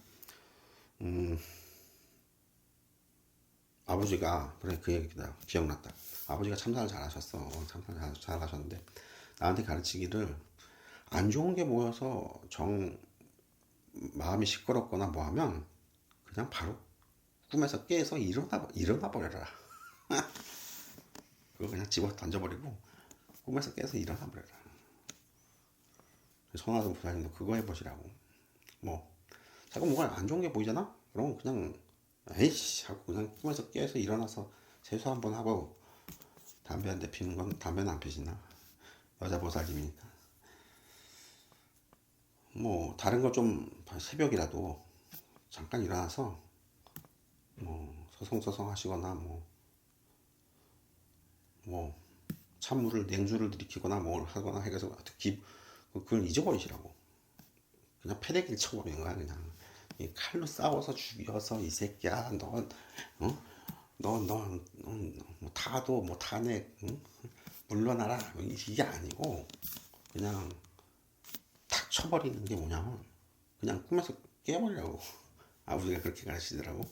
아버지가 그래 그 얘기다 기억났다. 아버지가 참사를 잘하셨어. 참사를 잘하셨는데 나한테 가르치기를 안 좋은 게 모여서 정 마음이 시끄럽거나 뭐 하면 그냥 바로 꿈에서 깨서 일어나 버려라. 그거 그냥 집어 던져버리고 꿈에서 깨서 일어나 버려라. 손아섭 부사님도 그거 해보시라고. 뭐 자꾸 뭐가 안 좋은 게 보이잖아? 그럼 그냥 에이씨 하고 그냥 꿈에서 깨서 일어나서 세수 한번 하고 담배 한 대 피는 건 담배는 안 피시나? 여자 보살님이니까. 뭐 다른 거 좀 새벽이라도 잠깐 일어나서 뭐 서성서성 하시거나 뭐 찬물을 냉수를 들이키거나 뭘 하거나 해서 그걸 잊어버리시라고. 그냥 패대기를 쳐버리는 거야 그냥. 이 칼로 싸워서 죽여서 이 새끼야 너 타도 뭐 타네 응? 물러나라 이게 아니고 그냥 탁 쳐버리는 게 뭐냐면 그냥 꿈에서 깨버리라고. 아버지가 그렇게 가르치더라고.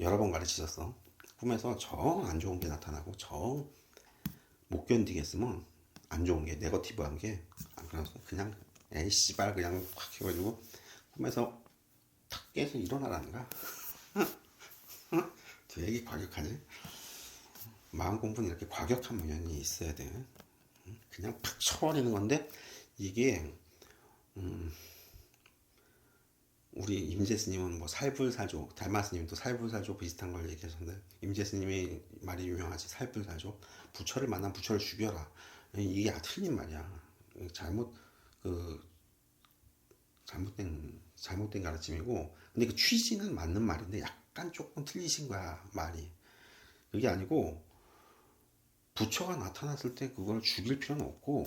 여러 번 가르치셨어. 꿈에서 정 안 좋은 게 나타나고 정 못 견디겠으면 안 좋은 게 네거티브한 게 안 그래서 그냥 에이 씨발 그냥 확 해가지고 꿈에서 탁 깨서 일어나라는 거야. 되게 과격하지. 마음 공부는 이렇게 과격한 면이 있어야 돼. 그냥 팍 쳐버리는 건데 이게 우리 임재 스님은 뭐 살불살조, 달마 스님도 살불살조 비슷한 걸 얘기하셨는데 임재 스님이 말이 유명하지. 살불살조, 부처를 만난 부처를 죽여라. 이게 틀린 말이야. 잘못 그 잘못된 가르침이고, 근데 그 취지는 맞는 말인데 약간 조금 틀리신 거야 말이. 그게 아니고 부처가 나타났을 때 그걸 죽일 필요는 없고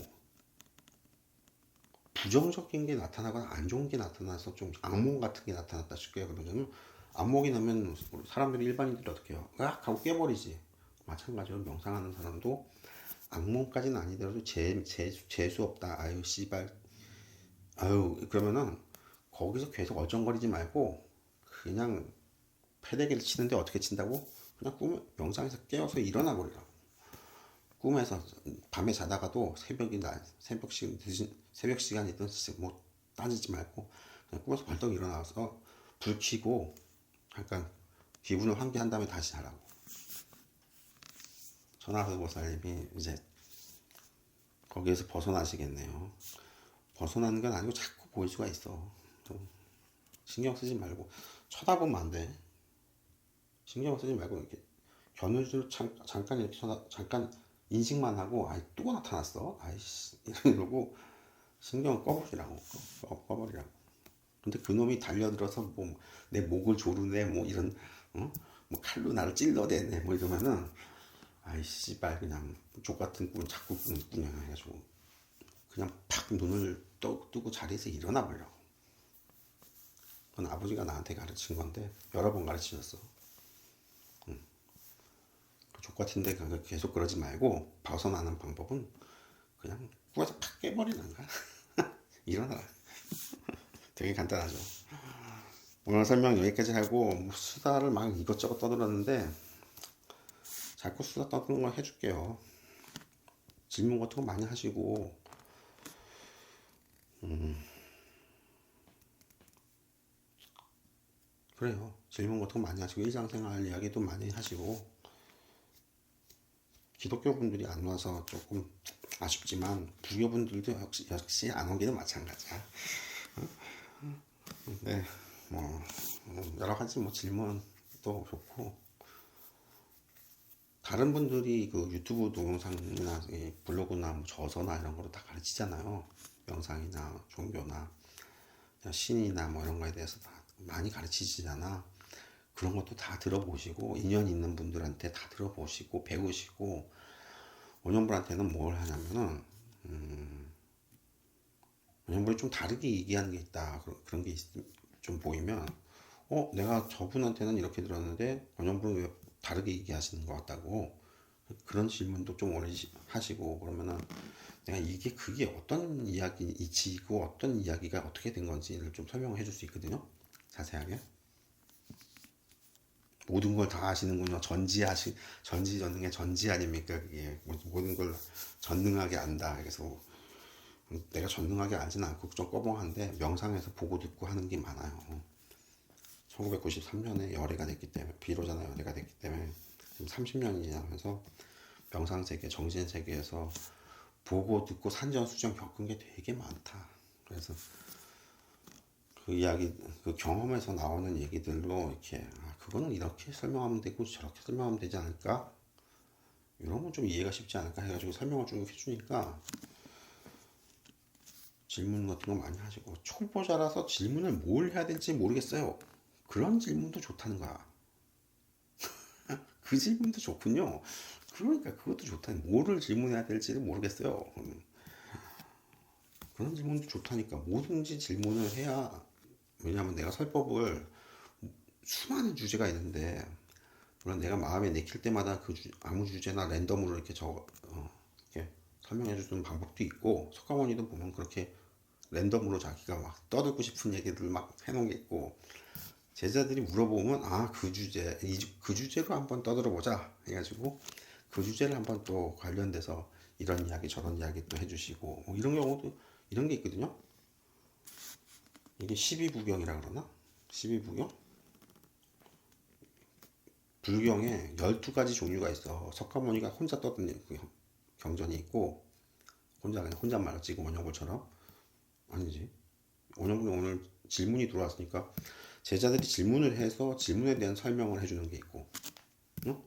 부정적인 게 나타나거나 안 좋은 게 나타나서 좀 악몽 같은 게 나타났다 싶게요. 그러면 악몽이 나면 사람들이 일반인들이 어떻게 해요? 으악 하고 깨버리지. 마찬가지로 명상하는 사람도 악몽까지는 아니더라도 재수 없다. 아유 씨발. 아유 그러면은 거기서 계속 어정거리지 말고 그냥 패대기를 치는데 어떻게 친다고? 그냥 명상에서 깨어서 일어나 버리라고. 꿈에서 밤에 자다가도 새벽 시간이든 뭐 따지지 말고 그냥 꿈에서 벌떡 일어나서 불 켜고 잠깐 기분을 환기한 다음에 다시 자라고. 전하서 보살님이 이제 거기에서 벗어나시겠네요. 벗어나는 건 아니고 자꾸 보일 수가 있어. 좀 신경 쓰지 말고 쳐다보면 안 돼. 신경 쓰지 말고 이렇게 겨누르 잠깐 이렇게 잠깐 인식만 하고 아이 또 나타났어. 아이씨 이러고 신경을 꺼버리라고. 근데 그놈이 달려들어서 뭐 내 목을 조르네 뭐 이런 뭐 칼로 나를 찔러대네 뭐 이러면은 아이 씨발 그냥 족같은 꿈 자꾸 꾸냐 해가지고 그냥 팍 눈을 뜨고 자리에서 일어나 버리라고. 그건 아버지가 나한테 가르친 건데 여러 번 가르치셨어. 족같은데 계속 그러지 말고 벗어나는 방법은 그냥 꾸에서 팍 깨버리는 거야. 일어나라. 되게 간단하죠. 오늘 설명 여기까지 하고 뭐 수다를 막 이것저것 떠들었는데 자꾸 수다 떠드는 거 해줄게요. 질문 같은 거 많이 하시고 그래요. 질문 같은 거 많이 하시고 일상생활 이야기도 많이 하시고 기독교 분들이 안 와서 조금 아쉽지만 불교 분들도 역시 안 오기는 마찬가지야. 네, 뭐 여러 가지 뭐 질문도 좋고 다른 분들이 그 유튜브 동영상이나 블로그나 뭐 저서나 이런 거로 다 가르치잖아요. 명상이나 종교나 신이나 뭐 이런 거에 대해서 다 많이 가르치시잖아. 그런 것도 다 들어보시고 인연 있는 분들한테 다 들어보시고 배우시고 원영분한테는 뭘 하냐면은 원영분이 좀 다르게 얘기하는 게 있다. 그런 게 좀 보이면 내가 저분한테는 이렇게 들었는데 원영분은 왜 다르게 얘기하시는 것 같다고 그런 질문도 좀 오래 하시고 그러면은 내가 그게 어떤 이야기이고 어떤 이야기가 어떻게 된 건지를 좀 설명을 해줄 수 있거든요. 자세하게. 모든 걸 다 아시는군요. 전지전능의 전지 아닙니까? 그게 모든 걸 전능하게 안다. 그래서 내가 전능하게 알지는 않고 좀 꺼벙한데 명상에서 보고 듣고 하는 게 많아요. 1993년에 열애가 됐기 때문에 비로자나 열애가 됐기 때문에 지금 30년이 지나면서 명상 세계, 정신 세계에서 보고 듣고 산전수전 겪은 게 되게 많다. 그래서 그 이야기, 그 경험에서 나오는 얘기들로 이렇게 그거는 이렇게 설명하면 되고 저렇게 설명하면 되지 않을까? 이런 건 좀 이해가 쉽지 않을까 해가지고 설명을 쭉 해주니까 질문 같은 거 많이 하시고 초보자라서 질문을 뭘 해야 될지 모르겠어요. 그런 질문도 좋다는 거야. 그 질문도 좋군요. 그러니까 그것도 좋다. 뭐를 질문해야 될지를 모르겠어요. 그런 질문도 좋다니까. 뭐든지 질문을 해야, 왜냐하면 내가 설법을 수많은 주제가 있는데 물론 내가 마음에 내킬 때마다 아무 주제나 랜덤으로 이렇게 이렇게 설명해 주는 방법도 있고 석가모니도 보면 그렇게 랜덤으로 자기가 막 떠들고 싶은 얘기들 막 해놓은 게 있고 제자들이 물어보면 그 주제로 한번 떠들어 보자 해가지고 그 주제를 한번 또 관련돼서 이런 이야기 저런 이야기 또 해주시고 뭐 이런 경우도 이런 게 있거든요. 이게 12부경이라 그러나? 12부경? 불경에 12가지 종류가 있어. 석가모니가 혼자 떠든 그 경전이 있고 혼자 그냥 혼잣말로 지금 원영불처럼 아니지. 원영불은 오늘 질문이 들어왔으니까 제자들이 질문을 해서 질문에 대한 설명을 해주는 게 있고 응?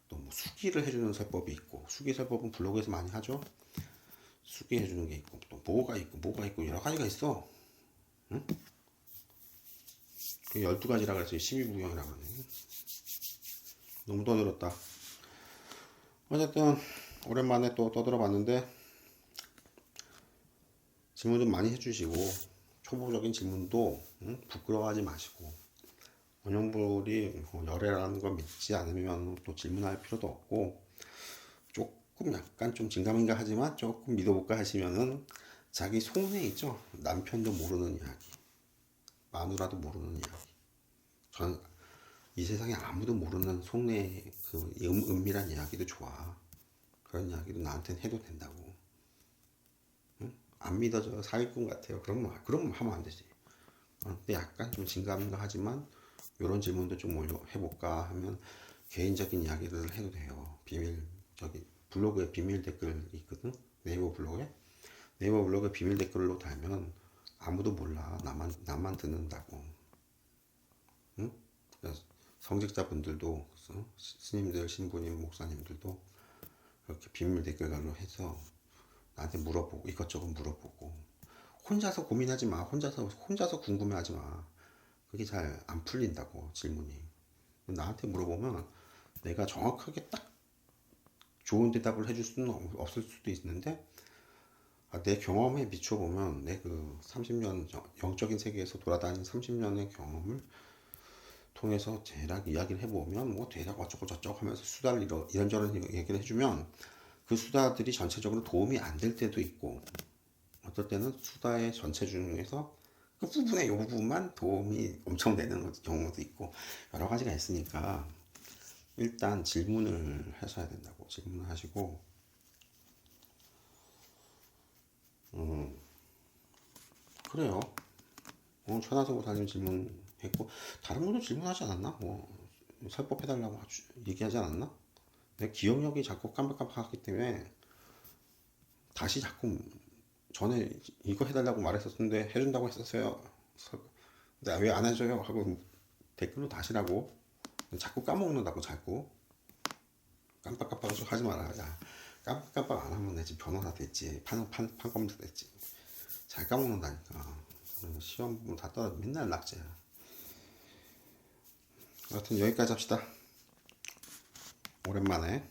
또뭐 수기를 해주는 설법이 있고 수기 설법은 블로그에서 많이 하죠. 수기 해주는 게 있고 또 뭐가 있고 여러 가지가 있어. 응? 그 12가지라 그래서 12부경이라고 하네. 너무 떠들었다. 어쨌든 오랜만에 또 떠들어 봤는데 질문 좀 많이 해주시고 초보적인 질문도 부끄러워하지 마시고 원형불이 열애라는 걸 믿지 않으면 또 질문할 필요도 없고 조금 약간 좀 진감인가 하지만 조금 믿어볼까 하시면은 자기 속내 있죠. 남편도 모르는 이야기, 마누라도 모르는 이야기. 저는 이 세상에 아무도 모르는 속내 그 은밀한 이야기도 좋아. 그런 이야기도 나한테는 해도 된다고. 안 믿어져 사기꾼 같아요. 그럼 하면 안 되지. 근데 약간 좀 진감인가 하지만 이런 질문도 좀 해볼까 하면 개인적인 이야기를 해도 돼요. 저기 블로그에 비밀 댓글 있거든. 네이버 블로그에 비밀 댓글로 달면 아무도 몰라. 나만 듣는다고. 응? 그래서 성직자분들도 스님들, 신부님, 목사님들도 이렇게 비밀 댓글로 해서 나한테 물어보고 이것저것 물어보고 혼자서 고민하지 마. 혼자서 궁금해하지 마. 그게 잘 안 풀린다고 질문이. 나한테 물어보면 내가 정확하게 딱 좋은 대답을 해줄 수는 없을 수도 있는데 내 경험에 비춰보면 내 그 30년 영적인 세계에서 돌아다닌 30년의 경험을 통해서 대략 이야기를 해보면 뭐 대략 어쩌고 저쩌고 하면서 수다를 이런저런 얘기를 해주면 그 수다들이 전체적으로 도움이 안 될 때도 있고 어떨 때는 수다의 전체 중에서 그 부분의 이 부분만 도움이 엄청 되는 경우도 있고 여러 가지가 있으니까 일단 질문을 하셔야 된다고. 질문을 하시고 그래요. 천하세고 사님 질문했고 다른 분도 질문하지 않았나? 뭐 설법해달라고 얘기하지 않았나? 내 기억력이 자꾸 깜빡깜빡하기 때문에 다시 자꾸 전에 이거 해달라고 말했었는데 해준다고 했었어요. 근데 왜 안 해줘요? 하고 댓글로 다시라고. 자꾸 까먹는다고 자꾸. 깜빡깜빡 하지 마라. 야, 깜빡깜빡 안 하면 내 지금 변호사 됐지. 판검사 됐지. 잘 까먹는다니까. 시험 보면 다 떨어져. 맨날 낙제야. 하여튼 여기까지 합시다. 오랜만에.